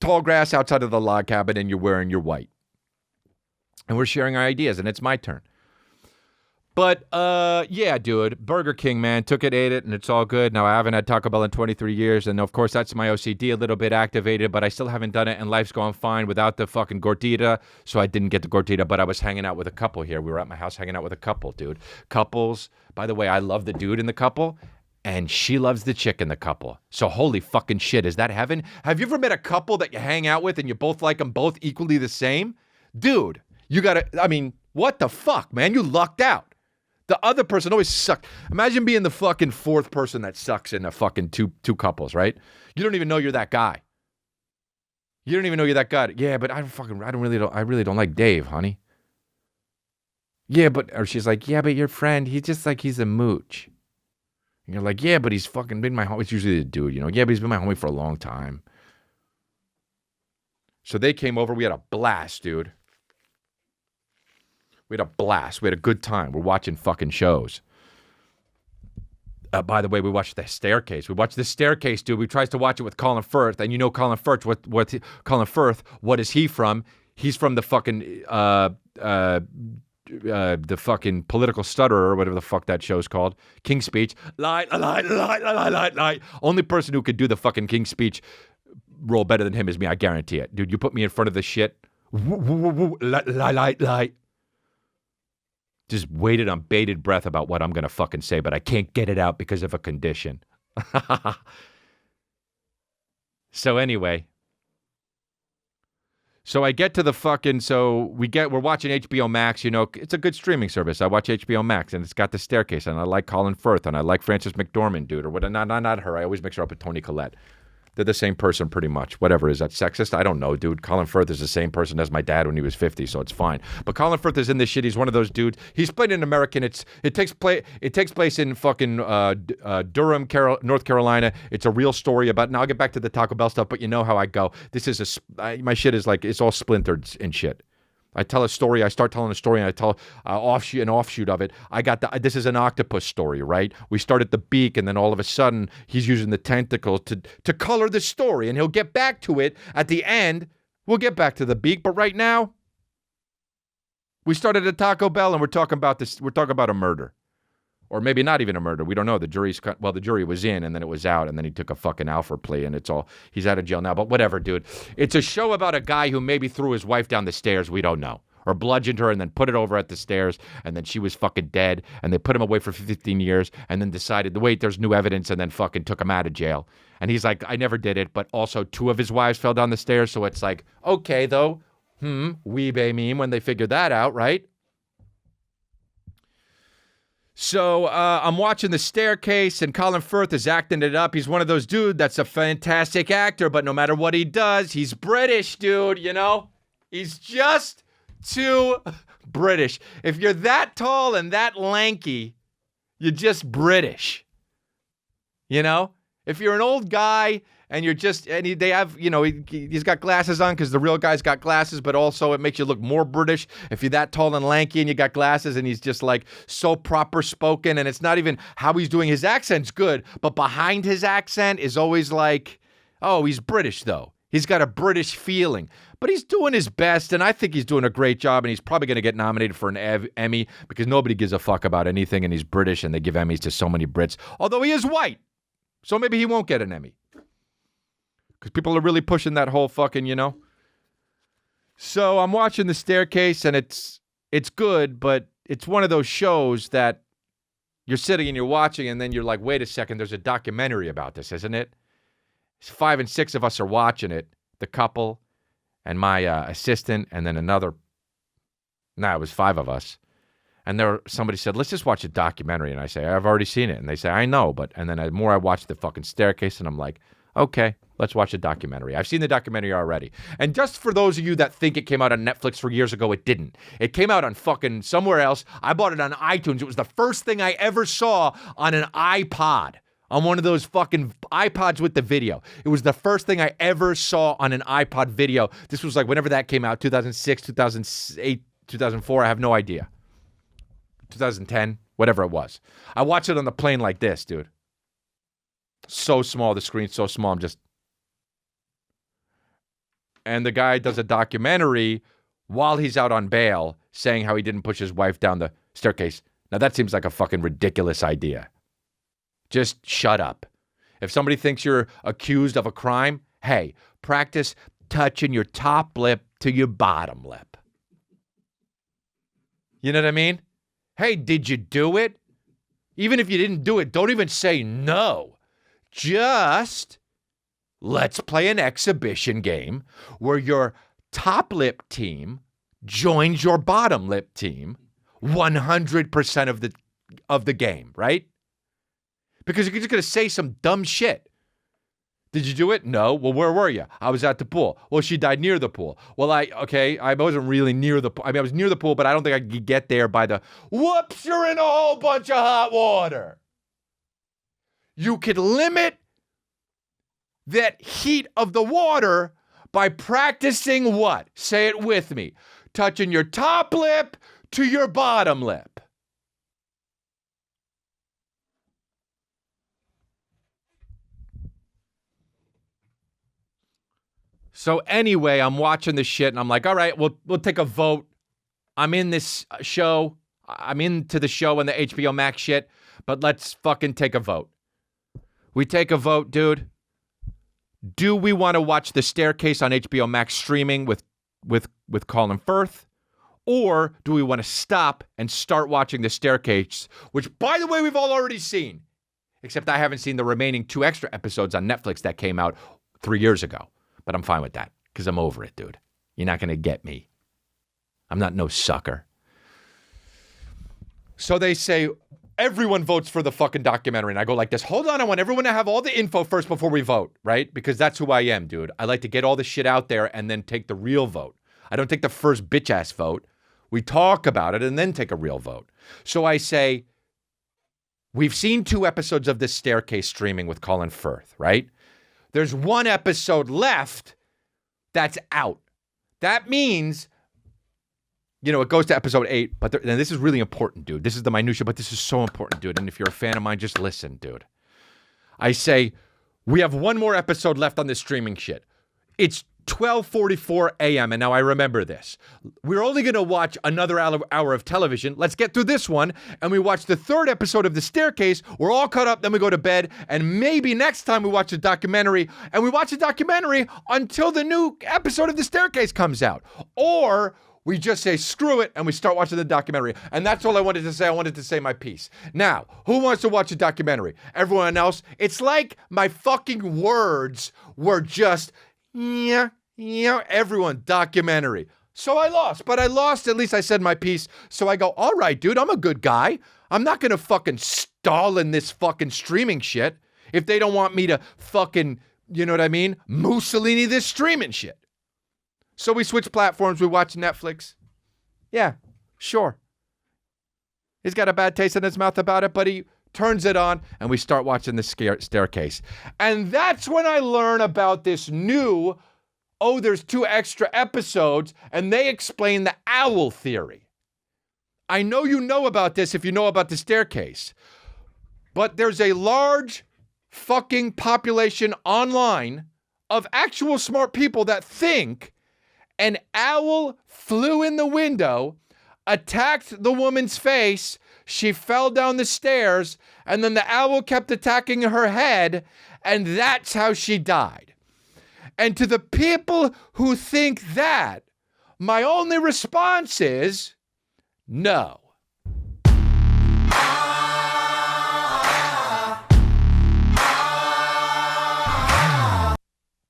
Speaker 1: tall grass outside of the log cabin, and you're wearing your white. And we're sharing our ideas, and it's my turn. But, yeah, dude, Burger King, man, took it, ate it, and it's all good. Now, I haven't had Taco Bell in 23 years, and of course, that's my OCD a little bit activated, but I still haven't done it, and life's going fine without the fucking gordita, so I didn't get the gordita, but I was hanging out with a couple here. We were at my house hanging out with a couple, dude. Couples, by the way, I love the dude in the couple, and she loves the chick in the couple. So holy fucking shit, is that heaven? Have you ever met a couple that you hang out with, and you both like them both equally the same? Dude, you gotta, I mean, what the fuck, man? You lucked out. The other person always sucked. Imagine being the fucking fourth person that sucks in a fucking two couples, right? You don't even know you're that guy. You don't even know you're that guy. Yeah, but I really don't like Dave, honey. Yeah, but, or she's like, yeah, but your friend, he's a mooch. And you're like, yeah, but he's fucking been my homie. It's usually the dude, you know. Yeah, but he's been my homie for a long time. So they came over. We had a blast, dude. We had a blast. We had a good time. We're watching fucking shows. By the way, we watched The Staircase. We watched The Staircase, dude. We tried to watch it with Colin Firth, and you know Colin Firth. Colin Firth? What is he from? He's from the fucking the fucking political stutterer, or whatever the fuck that show's called. King's Speech. Light. Only person who could do the fucking King's Speech role better than him is me. I guarantee it, dude. You put me in front of this shit. Light. Just waited on bated breath about what I'm going to fucking say, but I can't get it out because of a condition. So anyway. So I get to the fucking, we're watching HBO Max, you know, it's a good streaming service. I watch HBO Max, and it's got The Staircase, and I like Colin Firth, and I like Frances McDormand, dude, or what, not her. I always mix her up with Toni Collette. They're the same person pretty much. Whatever. Is that sexist? I don't know, dude. Colin Firth is the same person as my dad when he was 50, so it's fine. But Colin Firth is in this shit. He's one of those dudes. He's played an American. It takes place in fucking Durham, North Carolina. It's a real story about, now I'll get back to the Taco Bell stuff, but you know how I go. This is my shit is like, it's all splintered and shit. I tell a story, I start telling a story, and I tell an offshoot of it. This is an octopus story, right? We start at the beak, and then all of a sudden, he's using the tentacles to color the story, and he'll get back to it at the end. We'll get back to the beak, but right now, we started at Taco Bell, and we're talking about this. We're talking about a murder. Or maybe not even a murder. We don't know. The jury was in, and then it was out, and then he took a fucking Alfred plea, and he's out of jail now. But whatever, dude. It's a show about a guy who maybe threw his wife down the stairs. We don't know. Or bludgeoned her and then put it over at the stairs, and then she was fucking dead, and they put him away for 15 years, and then decided, wait, there's new evidence, and then fucking took him out of jail. And he's like, I never did it, but also 2 of his wives fell down the stairs, so it's like, okay, though. Weebay meme when they figured that out, right? So I'm watching The Staircase, and Colin Firth is acting it up. He's one of those dudes that's a fantastic actor, but no matter what he does, he's British, dude, you know? He's just too British. If you're that tall and that lanky, you're just British. You know? If you're an old guy and you're just, and they have, you know, he's got glasses on because the real guy's got glasses, but also it makes you look more British if you're that tall and lanky and you got glasses and he's just like so proper spoken, and it's not even how he's doing his accent's good, but behind his accent is always like, oh, he's British though. He's got a British feeling, but he's doing his best, and I think he's doing a great job, and he's probably going to get nominated for an Emmy because nobody gives a fuck about anything, and he's British, and they give Emmys to so many Brits, although he is white, so maybe he won't get an Emmy. Because people are really pushing that whole fucking, you know. So I'm watching The Staircase, and it's good, but it's one of those shows that you're sitting and you're watching, and then you're like, wait a second, there's a documentary about this, isn't it? 5 and 6 of us are watching it, the couple and my assistant, and then another. It was 5 of us. And somebody said, let's just watch a documentary. And I say, I've already seen it. And they say, I know. And then the more I watch the fucking Staircase, and I'm like, okay, let's watch a documentary. I've seen the documentary already. And just for those of you that think it came out on Netflix 4 years ago, it didn't. It came out on fucking somewhere else. I bought it on iTunes. It was the first thing I ever saw on an iPod. On one of those fucking iPods with the video. It was the first thing I ever saw on an iPod video. This was like whenever that came out, 2006, 2008, 2004, I have no idea. 2010, whatever it was. I watched it on the plane like this, dude. So small, the screen's so small, And the guy does a documentary while he's out on bail saying how he didn't push his wife down the staircase. Now, that seems like a fucking ridiculous idea. Just shut up. If somebody thinks you're accused of a crime, hey, practice touching your top lip to your bottom lip. You know what I mean? Hey, did you do it? Even if you didn't do it, don't even say no. Just let's play an exhibition game where your top lip team joins your bottom lip team 100% of the game, right? Because you're just going to say some dumb shit. Did you do it? No. Well, where were you? I was at the pool. Well, she died near the pool. Well, I wasn't really near the pool. I mean, I was near the pool, but I don't think I could get there by the, whoops, you're in a whole bunch of hot water. You could limit that heat of the water by practicing what? Say it with me. Touching your top lip to your bottom lip. So anyway, I'm watching this shit and I'm like, all right, we'll take a vote. I'm in this show. I'm into the show and the HBO Max shit, but let's fucking take a vote. We take a vote, dude. Do we want to watch The Staircase on HBO Max streaming with Colin Firth? Or do we want to stop and start watching The Staircase, which, by the way, we've all already seen. Except I haven't seen the remaining 2 extra episodes on Netflix that came out 3 years ago. But I'm fine with that because I'm over it, dude. You're not going to get me. I'm not no sucker. So they say everyone votes for the fucking documentary. And I go like this, hold on, I want everyone to have all the info first before we vote, right? Because that's who I am, dude. I like to get all the shit out there and then take the real vote. I don't take the first bitch-ass vote. We talk about it and then take a real vote. So I say, we've seen 2 episodes of this Staircase streaming with Colin Firth, right? There's 1 episode left that's out. That means, it goes to episode 8, but and this is really important, dude. This is the minutia, but this is so important, dude. And if you're a fan of mine, just listen, dude. I say, we have 1 more episode left on this streaming shit. It's 12:44 a.m., and now I remember this. We're only going to watch another hour of television. Let's get through this one, and we watch the 3rd episode of The Staircase. We're all caught up, then we go to bed, and maybe next time we watch a documentary, and we watch a documentary until the new episode of The Staircase comes out. Or we just say, screw it, and we start watching the documentary. And that's all I wanted to say. I wanted to say my piece. Now, who wants to watch a documentary? Everyone else? It's like my fucking words were just, everyone, documentary. So I lost, but I lost. At least I said my piece. So I go, all right, dude, I'm a good guy. I'm not going to fucking stall in this fucking streaming shit if they don't want me to fucking, you know what I mean? Mussolini this streaming shit. So we switch platforms. We watch Netflix. Yeah, sure. He's got a bad taste in his mouth about it, but he turns it on, and we start watching The Staircase. And that's when I learn about this new, there's 2 extra episodes, and they explain the owl theory. I know you know about this if you know about The Staircase, but there's a large fucking population online of actual smart people that think an owl flew in the window, attacked the woman's face, she fell down the stairs, and then the owl kept attacking her head, and that's how she died. And to the people who think that, my only response is, no.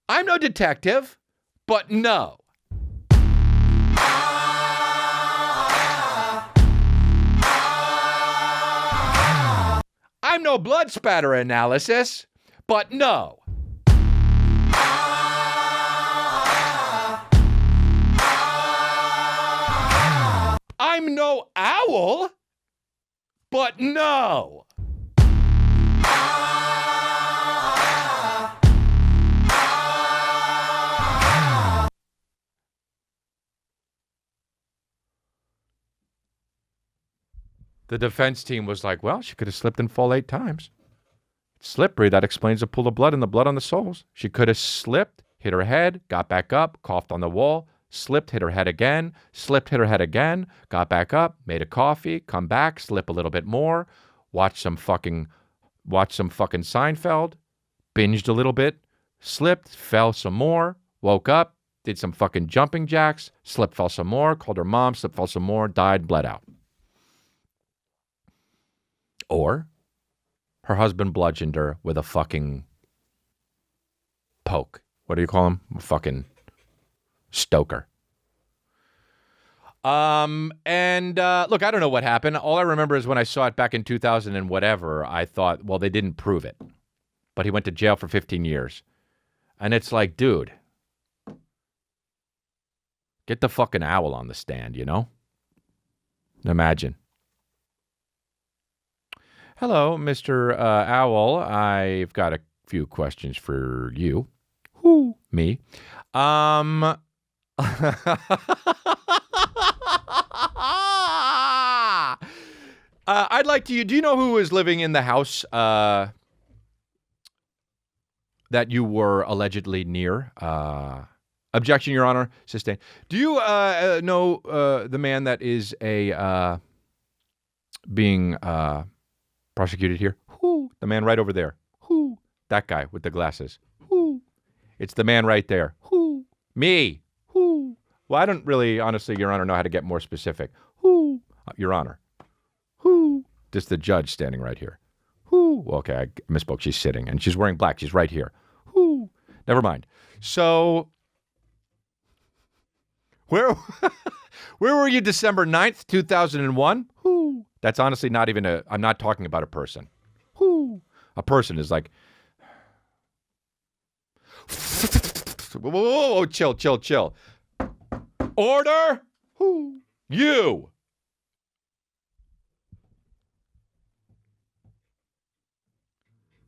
Speaker 1: I'm no detective, but no. I'm no blood spatter analysis, but no. I'm no owl, but no. The defense team was like, well, she could have slipped and fall 8 times. It's slippery. That explains the pool of blood and the blood on the soles. She could have slipped, hit her head, got back up, coughed on the wall, slipped, hit her head again, slipped, hit her head again, got back up, made a coffee, come back, slip a little bit more, watch some fucking Seinfeld, binged a little bit, slipped, fell some more, woke up, did some fucking jumping jacks, slipped, fell some more, called her mom, slipped, fell some more, died, bled out. Or her husband bludgeoned her with a fucking poke. What do you call him? A fucking stoker. Look, I don't know what happened. All I remember is when I saw it back in 2000 and whatever, I thought, well, they didn't prove it. But he went to jail for 15 years. And it's like, dude, get the fucking owl on the stand, you know? Imagine. Hello, Mr. Owl. I've got a few questions for you. Who? Me. I'd like to. Do you know who was living in the house that you were allegedly near? Objection, Your Honor. Sustained. Do you know the man that is being prosecuted here? Who? The man right over there. Who? That guy with the glasses. Who? It's the man right there. Who? Me. Who? Well, I don't really, honestly, Your Honor, know how to get more specific. Who? Your Honor. Who? Just the judge standing right here. Who? Well, okay, I misspoke. She's sitting, and she's wearing black. She's right here. Who? Never mind. So, where were you December 9th, 2001? Who? That's honestly not even I'm not talking about a person. Who? A person is like, whoa, whoa, whoa, chill. Order? Who? You.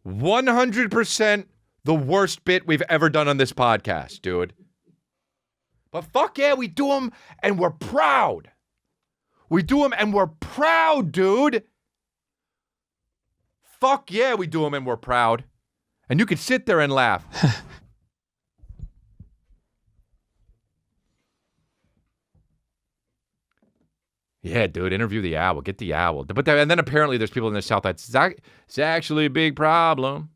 Speaker 1: $100% the worst bit we've ever done on this podcast, dude. But fuck yeah, we do them and we're proud. We do them and we're proud, dude. Fuck yeah, we do them and we're proud. And you can sit there and laugh. Yeah, dude, interview the owl. Get the owl. And then apparently there's people in the South that's it's actually a big problem.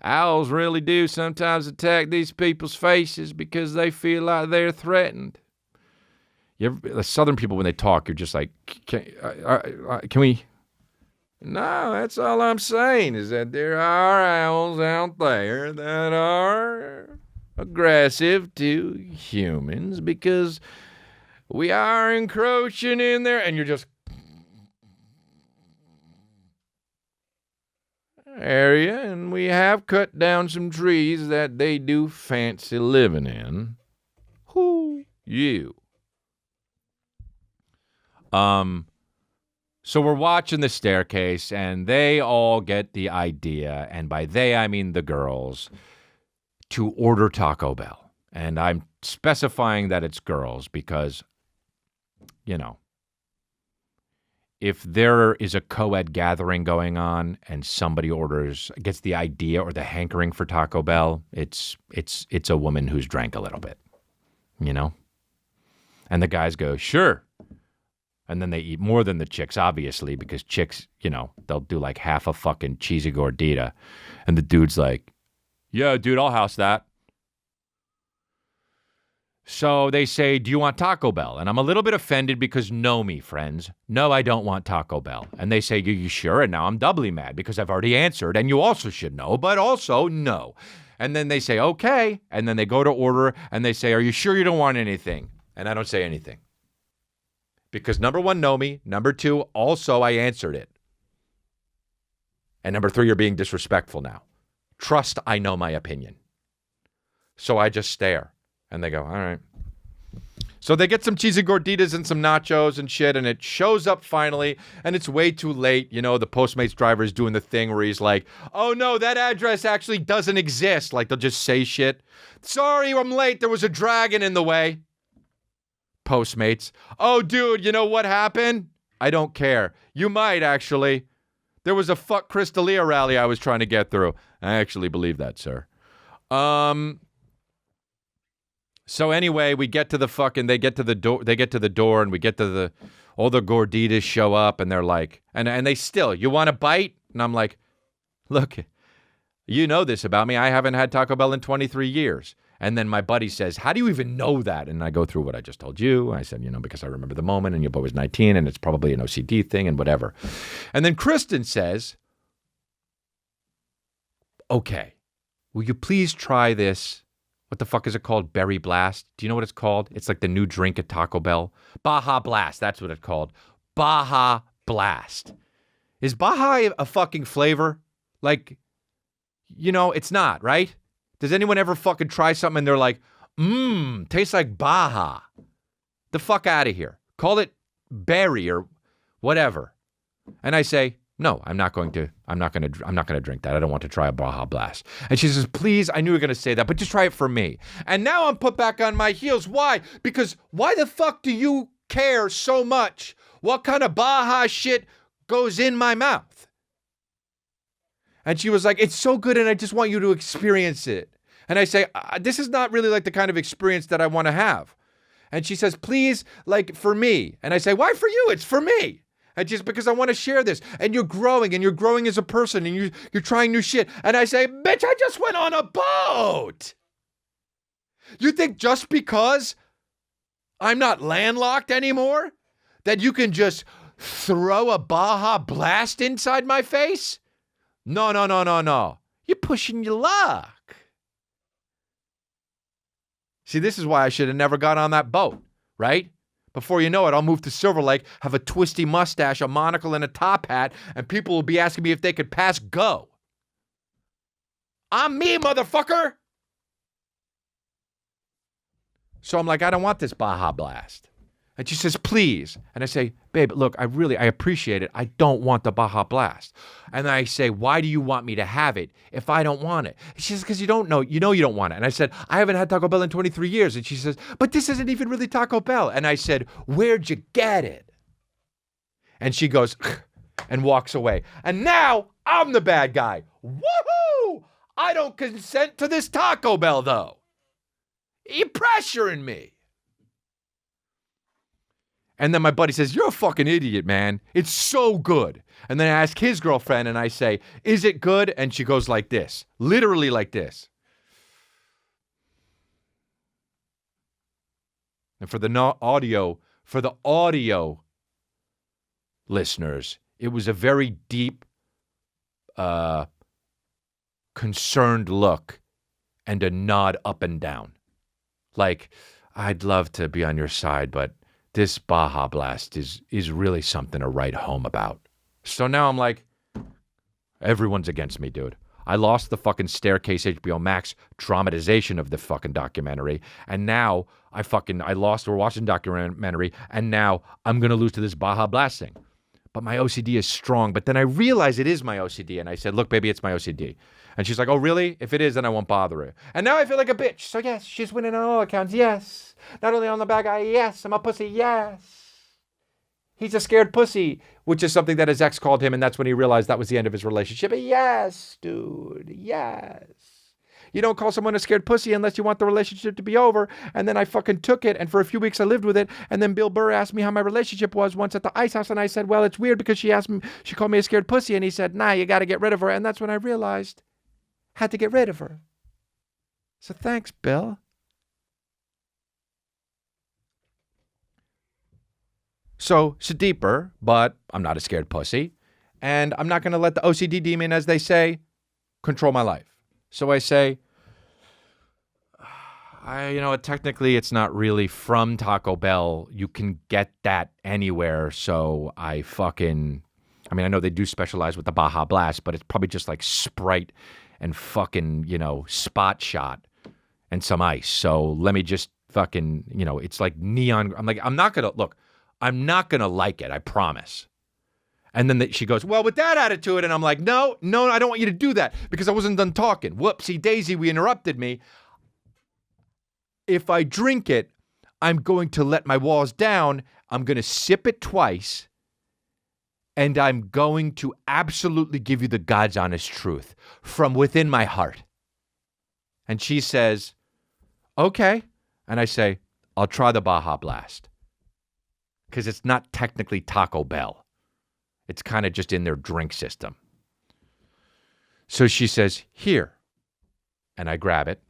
Speaker 1: Owls really do sometimes attack these people's faces because they feel like they're threatened. The Southern people, when they talk, you're just like, can we? No, that's all I'm saying is that there are owls out there that are aggressive to humans because we are encroaching in there, and you're just area, and we have cut down some trees that they do fancy living in. Who? You. So we're watching the staircase, and they all get the idea, and by they I mean the girls, to order Taco Bell. And I'm specifying that it's girls because, you know, if there is a co-ed gathering going on and somebody gets the idea or the hankering for Taco Bell, it's a woman who's drank a little bit, you know? And the guys go, sure. And then they eat more than the chicks, obviously, because chicks, you know, they'll do like half a fucking cheesy gordita. And the dude's like, yeah, dude, I'll house that. So they say, do you want Taco Bell? And I'm a little bit offended because know me, friends. No, I don't want Taco Bell. And they say, are you sure? And now I'm doubly mad because I've already answered. And you also should know, but also no. And then they say, okay. And then they go to order and they say, are you sure you don't want anything? And I don't say anything. Because number one, know me. Number two, also I answered it. And number three, you're being disrespectful now. Trust I know my opinion. So I just stare. And they go, all right. So they get some cheesy gorditas and some nachos and shit, and it shows up finally, and it's way too late. You know, the Postmates driver is doing the thing where he's like, oh no, that address actually doesn't exist. Like, they'll just say shit. Sorry, I'm late. There was a dragon in the way. Postmates. Oh, dude, you know what happened? I don't care. You might, actually. There was a fuck Crystalia rally I was trying to get through. I actually believe that, sir. So anyway, they get to the door and we get to all the gorditas show up and they're like, and they still, you want a bite? And I'm like, look, you know this about me. I haven't had Taco Bell in 23 years. And then my buddy says, how do you even know that? And I go through what I just told you. I said, because I remember the moment and your boy was 19 and it's probably an OCD thing and whatever. And then Kristen says, okay, will you please try this? What the fuck is it called? Berry Blast? Do you know what it's called? It's like the new drink at Taco Bell. Baja Blast. That's what it's called. Baja Blast. Is Baja a fucking flavor? Like, it's not, right? Does anyone ever fucking try something and they're like, tastes like Baja? The fuck out of here. Call it berry or whatever. And I say, no, I'm not going to drink that. I don't want to try a Baja Blast. And she says, please, I knew you were going to say that, but just try it for me. And now I'm put back on my heels. Why? Because why the fuck do you care so much what kind of Baja shit goes in my mouth? And she was like, it's so good and I just want you to experience it. And I say, this is not really like the kind of experience that I want to have. And she says, please, like for me. And I say, why for you? It's for me. And just because I want to share this. And you're growing as a person and you're trying new shit. And I say, bitch, I just went on a boat. You think just because I'm not landlocked anymore that you can just throw a Baja Blast inside my face? No. You're pushing your luck. See, this is why I should have never got on that boat, right? Before you know it, I'll move to Silver Lake, have a twisty mustache, a monocle, and a top hat, and people will be asking me if they could pass go. I'm me, motherfucker! So I'm like, I don't want this Baja Blast. And she says, please. And I say, babe, look, I appreciate it. I don't want the Baja Blast. And I say, why do you want me to have it if I don't want it? She says, because you don't know, you don't want it. And I said, I haven't had Taco Bell in 23 years. And she says, but this isn't even really Taco Bell. And I said, where'd you get it? And she goes, and walks away. And now I'm the bad guy. Woohoo! I don't consent to this Taco Bell, though. You're pressuring me. And then my buddy says, you're a fucking idiot, man. It's so good. And then I ask his girlfriend and I say, is it good? And she goes like this, literally like this. And for the audio listeners, it was a very deep, concerned look and a nod up and down. Like, I'd love to be on your side, but this Baja Blast is really something to write home about. So now I'm like, everyone's against me, dude. I lost the fucking Staircase HBO Max traumatization of the fucking documentary. And now we're watching documentary, and now I'm going to lose to this Baja Blast thing. But my OCD is strong. But then I realize it is my OCD. And I said, look, baby, it's my OCD. And she's like, oh, really? If it is, then I won't bother her. And now I feel like a bitch. So yes, she's winning on all accounts. Yes. Not only on the bad guy. Yes. I'm a pussy. Yes. He's a scared pussy, which is something that his ex called him. And that's when he realized that was the end of his relationship. Yes, dude. Yes. You don't call someone a scared pussy unless you want the relationship to be over. And then I fucking took it. And for a few weeks I lived with it. And then Bill Burr asked me how my relationship was once at the Ice House. And I said, well, it's weird because she called me a scared pussy. And he said, nah, you got to get rid of her. And that's when I realized had to get rid of her. So thanks, Bill. So it's deeper, but I'm not a scared pussy. And I'm not going to let the OCD demon, as they say, control my life. So I say, technically it's not really from Taco Bell. You can get that anywhere. So I know they do specialize with the Baja Blast, but it's probably just like Sprite and fucking, Spot Shot and some ice. So let me just fucking, it's like neon. I'm like, I'm not going to like it. I promise. And then she goes, well, with that attitude. And I'm like, no, I don't want you to do that because I wasn't done talking. Whoopsie daisy, we interrupted me. If I drink it, I'm going to let my walls down. I'm going to sip it twice. And I'm going to absolutely give you the God's honest truth from within my heart. And she says, okay. And I say, I'll try the Baja Blast. Because it's not technically Taco Bell. It's kind of just in their drink system. So she says, here. And I grab it.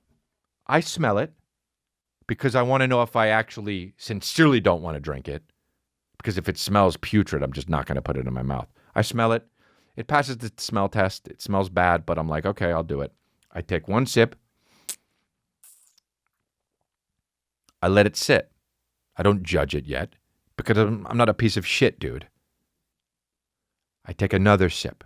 Speaker 1: I smell it because I want to know if I actually sincerely don't want to drink it. Because if it smells putrid, I'm just not going to put it in my mouth. I smell it. It passes the smell test. It smells bad, but I'm like, okay, I'll do it. I take one sip. I let it sit. I don't judge it yet because I'm not a piece of shit, dude. I take another sip,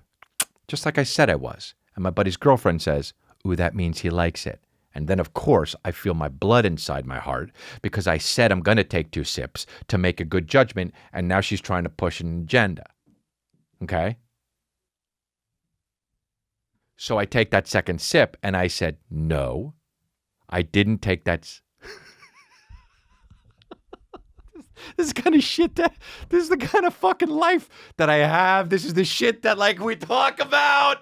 Speaker 1: just like I said I was. And my buddy's girlfriend says, ooh, that means he likes it. And then, of course, I feel my blood inside my heart because I said I'm going to take 2 sips to make a good judgment, and now she's trying to push an agenda. Okay? So I take that second sip, and I said, no, I didn't take that. This is kind of shit this is the kind of fucking life that I have. This is the shit that, like, we talk about.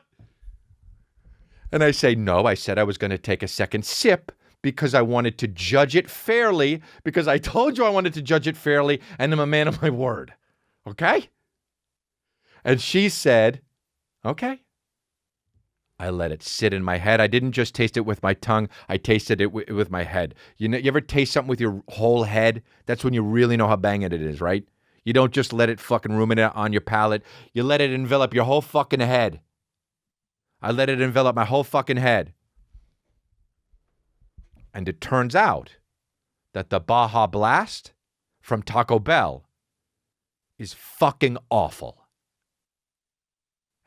Speaker 1: And I say, no, I said I was going to take a second sip because I wanted to judge it fairly, because I told you I wanted to judge it fairly, and I'm a man of my word. Okay? And she said, okay. I let it sit in my head. I didn't just taste it with my tongue. I tasted it with my head. You ever taste something with your whole head? That's when you really know how banging it is, right? You don't just let it fucking ruminate on your palate. You let it envelop your whole fucking head. I let it envelop my whole fucking head. And it turns out that the Baja Blast from Taco Bell is fucking awful.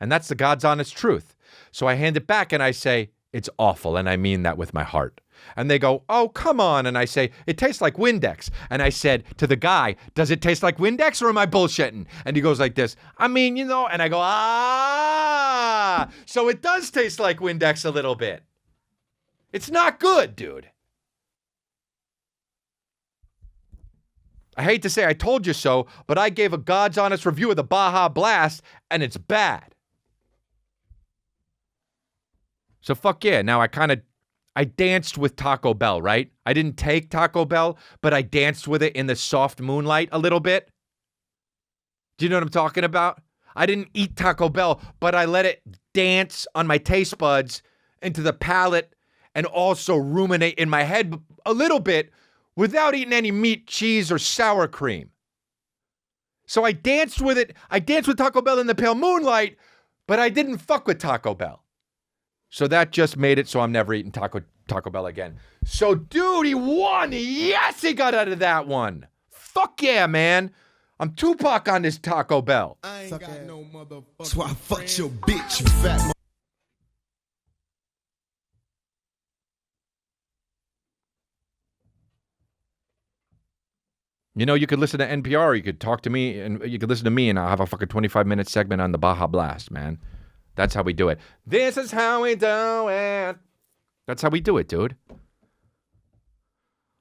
Speaker 1: And that's the God's honest truth. So I hand it back and I say, it's awful. And I mean that with my heart. And they go, oh, come on. And I say, it tastes like Windex. And I said to the guy, does it taste like Windex or am I bullshitting? And he goes like this, I mean, and I go, so it does taste like Windex a little bit. It's not good, dude. I hate to say I told you so, but I gave a God's honest review of the Baja Blast and it's bad. So fuck yeah. Now I danced with Taco Bell, right? I didn't take Taco Bell, but I danced with it in the soft moonlight a little bit. Do you know what I'm talking about? I didn't eat Taco Bell, but I let it dance on my taste buds into the palate and also ruminate in my head a little bit without eating any meat, cheese, or sour cream. So I danced with it. I danced with Taco Bell in the pale moonlight, but I didn't fuck with Taco Bell. So that just made it so I'm never eating Taco Bell again. So, dude, he won. Yes, he got out of that one. Fuck yeah, man. I'm Tupac on this Taco Bell.
Speaker 2: I ain't got no motherfucker. That's why I fucked your bitch, you fat mother.
Speaker 1: You could listen to NPR, or you could talk to me, and you could listen to me, and I'll have a fucking 25-minute segment on the Baja Blast, man. That's how we do it. This is how we do it. That's how we do it, dude.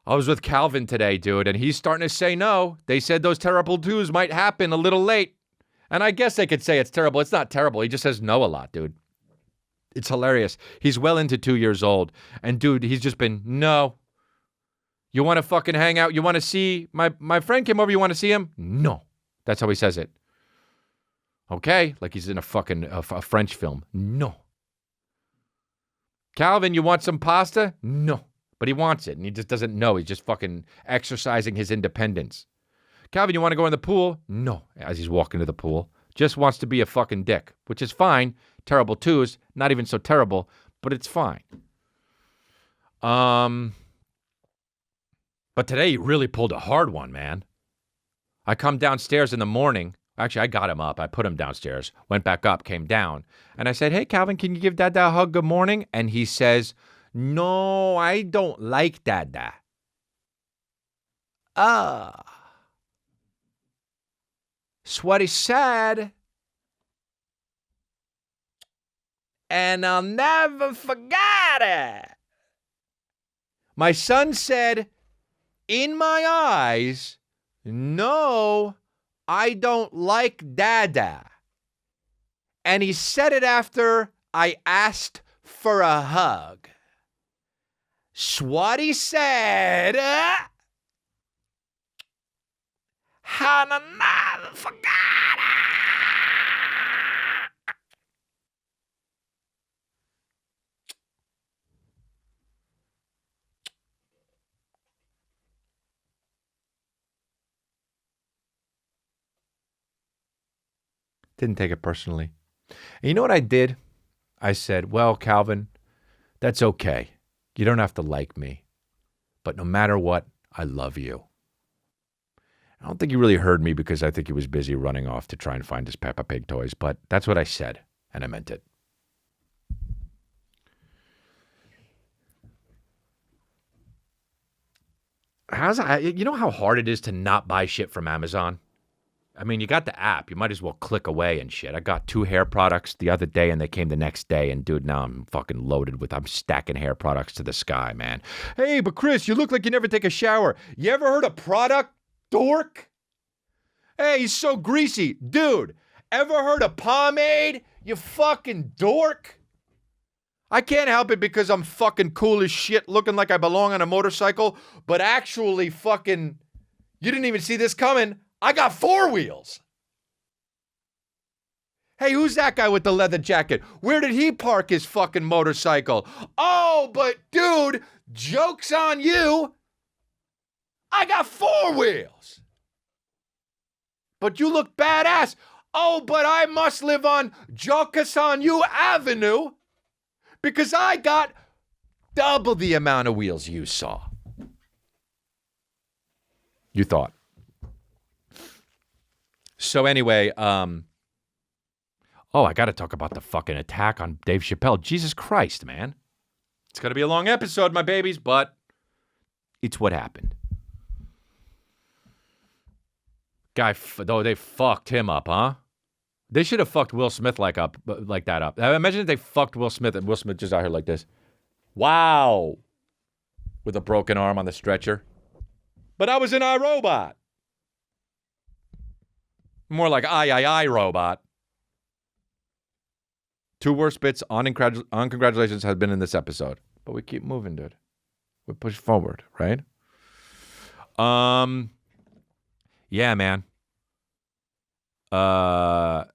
Speaker 1: I was with Calvin today, dude, and he's starting to say no. They said those terrible twos might happen a little late. And I guess they could say it's terrible. It's not terrible. He just says no a lot, dude. It's hilarious. He's well into 2 years old. And, dude, he's just been, no. You want to fucking hang out? You want to see? My friend came over. You want to see him? No. That's how he says it. Okay, like he's in a fucking a French film. No. Calvin, you want some pasta? No. But he wants it, and he just doesn't know. He's just fucking exercising his independence. Calvin, you want to go in the pool? No. As he's walking to the pool. Just wants to be a fucking dick, which is fine. Terrible twos, not even so terrible, but it's fine. But today he really pulled a hard one, man. I come downstairs in the morning. Actually, I got him up. I put him downstairs, went back up, came down. And I said, hey, Calvin, can you give Dada a hug? Good morning. And he says, no, I don't like Dada. That's what he said. And I'll never forget it. My son said, in my eyes, no, I don't like Dada. And he said it after I asked for a hug. Swati said, Hanana forgot. Didn't take it personally. And you know what I did? I said, well, Calvin, that's okay. You don't have to like me. But no matter what, I love you. I don't think he really heard me because I think he was busy running off to try and find his Peppa Pig toys. But that's what I said, and I meant it. You know how hard it is to not buy shit from Amazon? I mean, you got the app. You might as well click away and shit. I got 2 hair products the other day, and they came the next day. And, dude, now I'm fucking loaded with... I'm stacking hair products to the sky, man. Hey, but Chris, you look like you never take a shower. You ever heard of product, dork? Hey, he's so greasy. Dude, ever heard of pomade? You fucking dork. I can't help it because I'm fucking cool as shit, looking like I belong on a motorcycle, but actually fucking... You didn't even see this coming. I got 4 wheels. Hey, who's that guy with the leather jacket? Where did he park his fucking motorcycle? Oh, but dude, joke's on you. I got 4 wheels. But you look badass. Oh, but I must live on Joke's on You Avenue because I got double the amount of wheels you saw. You thought. So anyway, I got to talk about the fucking attack on Dave Chappelle. Jesus Christ, man. It's going to be a long episode, my babies, but it's what happened. Guy, though they fucked him up, huh? They should have fucked Will Smith like that up. Imagine if they fucked Will Smith and Will Smith just out here like this. Wow. With a broken arm on the stretcher. But I was an iRobot. More like I robot. 2 worst bits on congratulations has been in this episode. But we keep moving, dude. We push forward, right? Yeah, man. The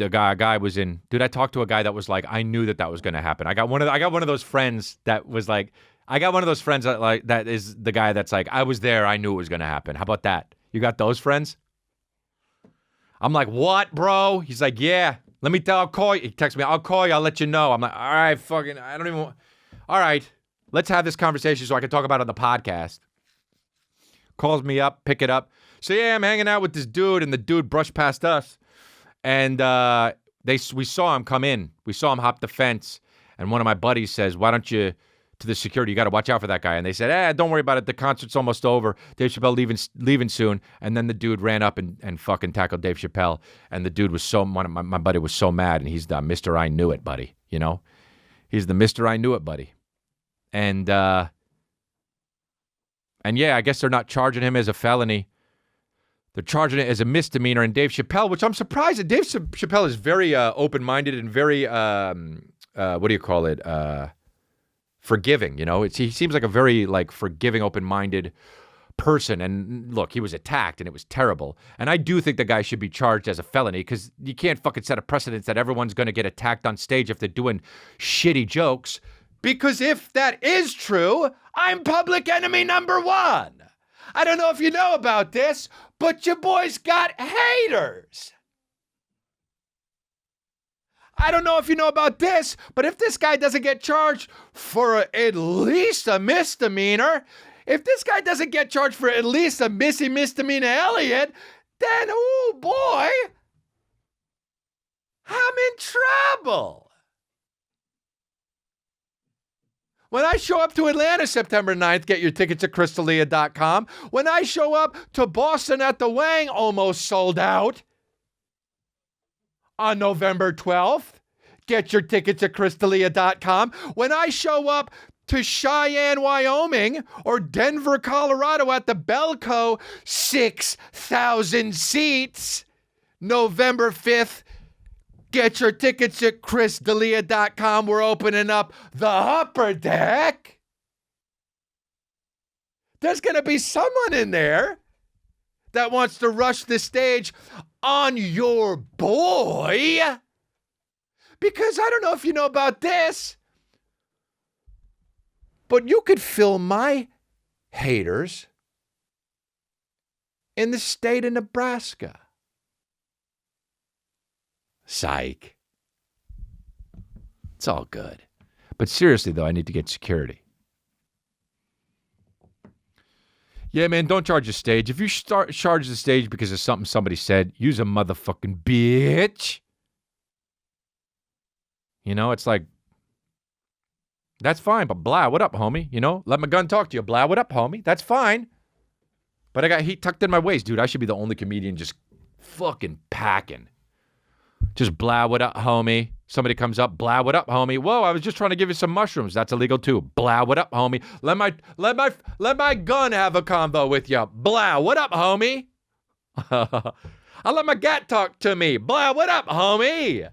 Speaker 1: guy was in. Dude, I talked to a guy that was like, I knew that was going to happen. I got one of those friends that was like, that is the guy that's like, I was there. I knew it was going to happen. How about that? You got those friends? I'm like, what, bro? He's like, yeah. I'll call you. He texts me, I'll call you. I'll let you know. I'm like, all right, fucking, I don't even want. All right, let's have this conversation so I can talk about it on the podcast. Calls me up, pick it up. So yeah, I'm hanging out with this dude, and the dude brushed past us. And we saw him come in. We saw him hop the fence. And one of my buddies says, why don't you, to the security, you got to watch out for that guy. And they said, don't worry about it. The concert's almost over. Dave Chappelle leaving soon. And then the dude ran up and fucking tackled Dave Chappelle. And the dude was my buddy was so mad. And he's the Mr. I Knew It buddy, you know? He's the Mr. I Knew It buddy. And yeah, I guess they're not charging him as a felony. They're charging it as a misdemeanor. And Dave Chappelle, which I'm surprised at. Dave Chappelle is very open-minded and very, forgiving, you know? He seems like a very, forgiving, open-minded person. And look, he was attacked, and it was terrible. And I do think the guy should be charged as a felony because you can't fucking set a precedent that everyone's going to get attacked on stage if they're doing shitty jokes. Because if that is true, I'm public enemy number 1. I don't know if you know about this, but your boy's got haters. I don't know if you know about this, but if this guy doesn't get charged for at least a misdemeanor, if this guy doesn't get charged for at least a misdemeanor Elliot, then, oh boy, I'm in trouble. When I show up to Atlanta September 9th, get your tickets at Crystalia.com. When I show up to Boston at the Wang, almost sold out, on November 12th, get your tickets at Crystalia.com. When I show up to Cheyenne, Wyoming, or Denver, Colorado at the Belco, 6,000 seats, November 5th, get your tickets at Crystalia.com. We're opening up the upper deck. There's going to be someone in there that wants to rush the stage on your boy. Because I don't know if you know about this, but you could fill my haters in the state of Nebraska. Psych. It's all good. But seriously, though, I need to get security. Yeah, man, don't charge the stage. If you charge the stage because of something somebody said, use a motherfucking bitch. You know, it's like, that's fine, but blah, what up, homie? You know, let my gun talk to you. Blah, what up, homie? That's fine. But I got heat tucked in my waist, dude. I should be the only comedian just fucking packing. Just blah, what up, homie? Somebody comes up, blah, what up, homie? Whoa, I was just trying to give you some mushrooms. That's illegal too. Blah, what up, homie? Let my gun have a convo with you. Blah, what up, homie? I let my gat talk to me. Blah, what up, homie?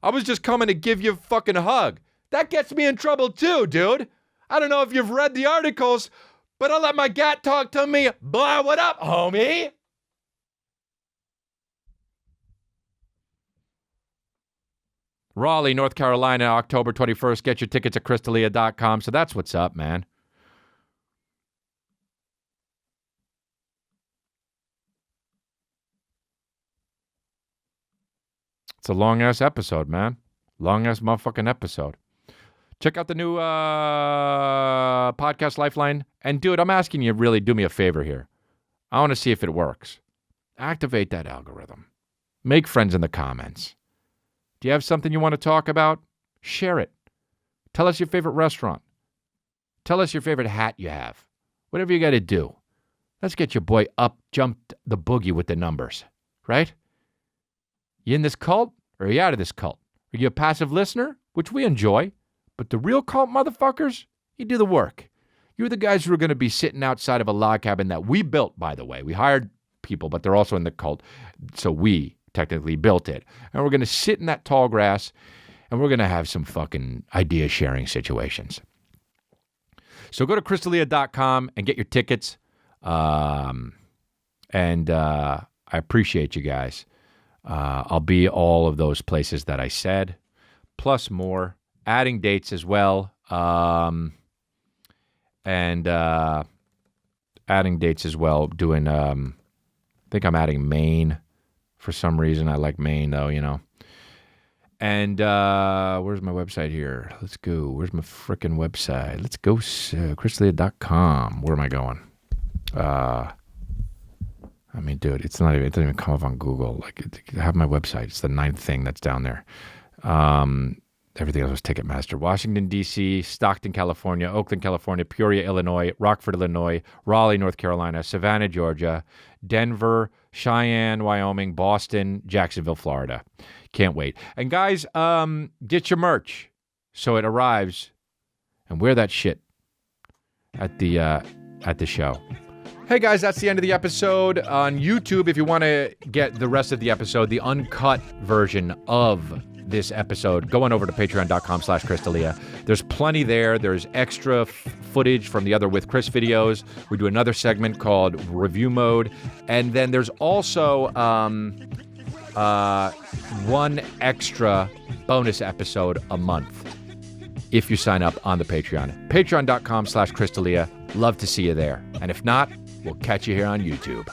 Speaker 1: I was just coming to give you a fucking hug. That gets me in trouble too, dude. I don't know if you've read the articles, but I let my gat talk to me. Blah, what up, homie? Raleigh, North Carolina, October 21st. Get your tickets at crystalia.com. So that's what's up, man. It's a long-ass episode, man. Long-ass motherfucking episode. Check out the new podcast Lifeline. And, dude, I'm asking you really do me a favor here. I want to see if it works. Activate that algorithm. Make friends in the comments. Do you have something you want to talk about? Share it. Tell us your favorite restaurant. Tell us your favorite hat you have. Whatever you got to do. Let's get your boy up, jumped the boogie with the numbers. Right? You in this cult or are you out of this cult? Are you a passive listener, which we enjoy, but the real cult motherfuckers, you do the work. You're the guys who are going to be sitting outside of a log cabin that we built, by the way. We hired people, but they're also in the cult, so we technically built it. And we're going to sit in that tall grass, and we're going to have some fucking idea-sharing situations. So go to crystalia.com and get your tickets. I appreciate you guys. I'll be all of those places that I said, plus more, adding dates as well, adding dates as well, doing, I think I'm adding Maine for some reason. I like Maine, though, you know. And where's my website here? Let's go. Where's my frickin' website? Let's go, crystalia.com. Where am I going? I mean, dude, it doesn't even come up on Google. Like, I have my website. It's the 9th thing that's down there. Everything else was Ticketmaster. Washington, D.C., Stockton, California, Oakland, California, Peoria, Illinois, Rockford, Illinois, Raleigh, North Carolina, Savannah, Georgia, Denver, Cheyenne, Wyoming, Boston, Jacksonville, Florida. Can't wait. And guys, get your merch so it arrives and wear that shit at the show. Hey guys, that's the end of the episode. On YouTube, if you want to get the rest of the episode, the uncut version of this episode, go on over to patreon.com/Crystalia. There's plenty there. There's extra footage from the other With Chris videos. We do another segment called Review Mode. And then there's also one extra bonus episode a month if you sign up on the Patreon. Patreon.com/Crystalia. Love to see you there. And if not, we'll catch you here on YouTube.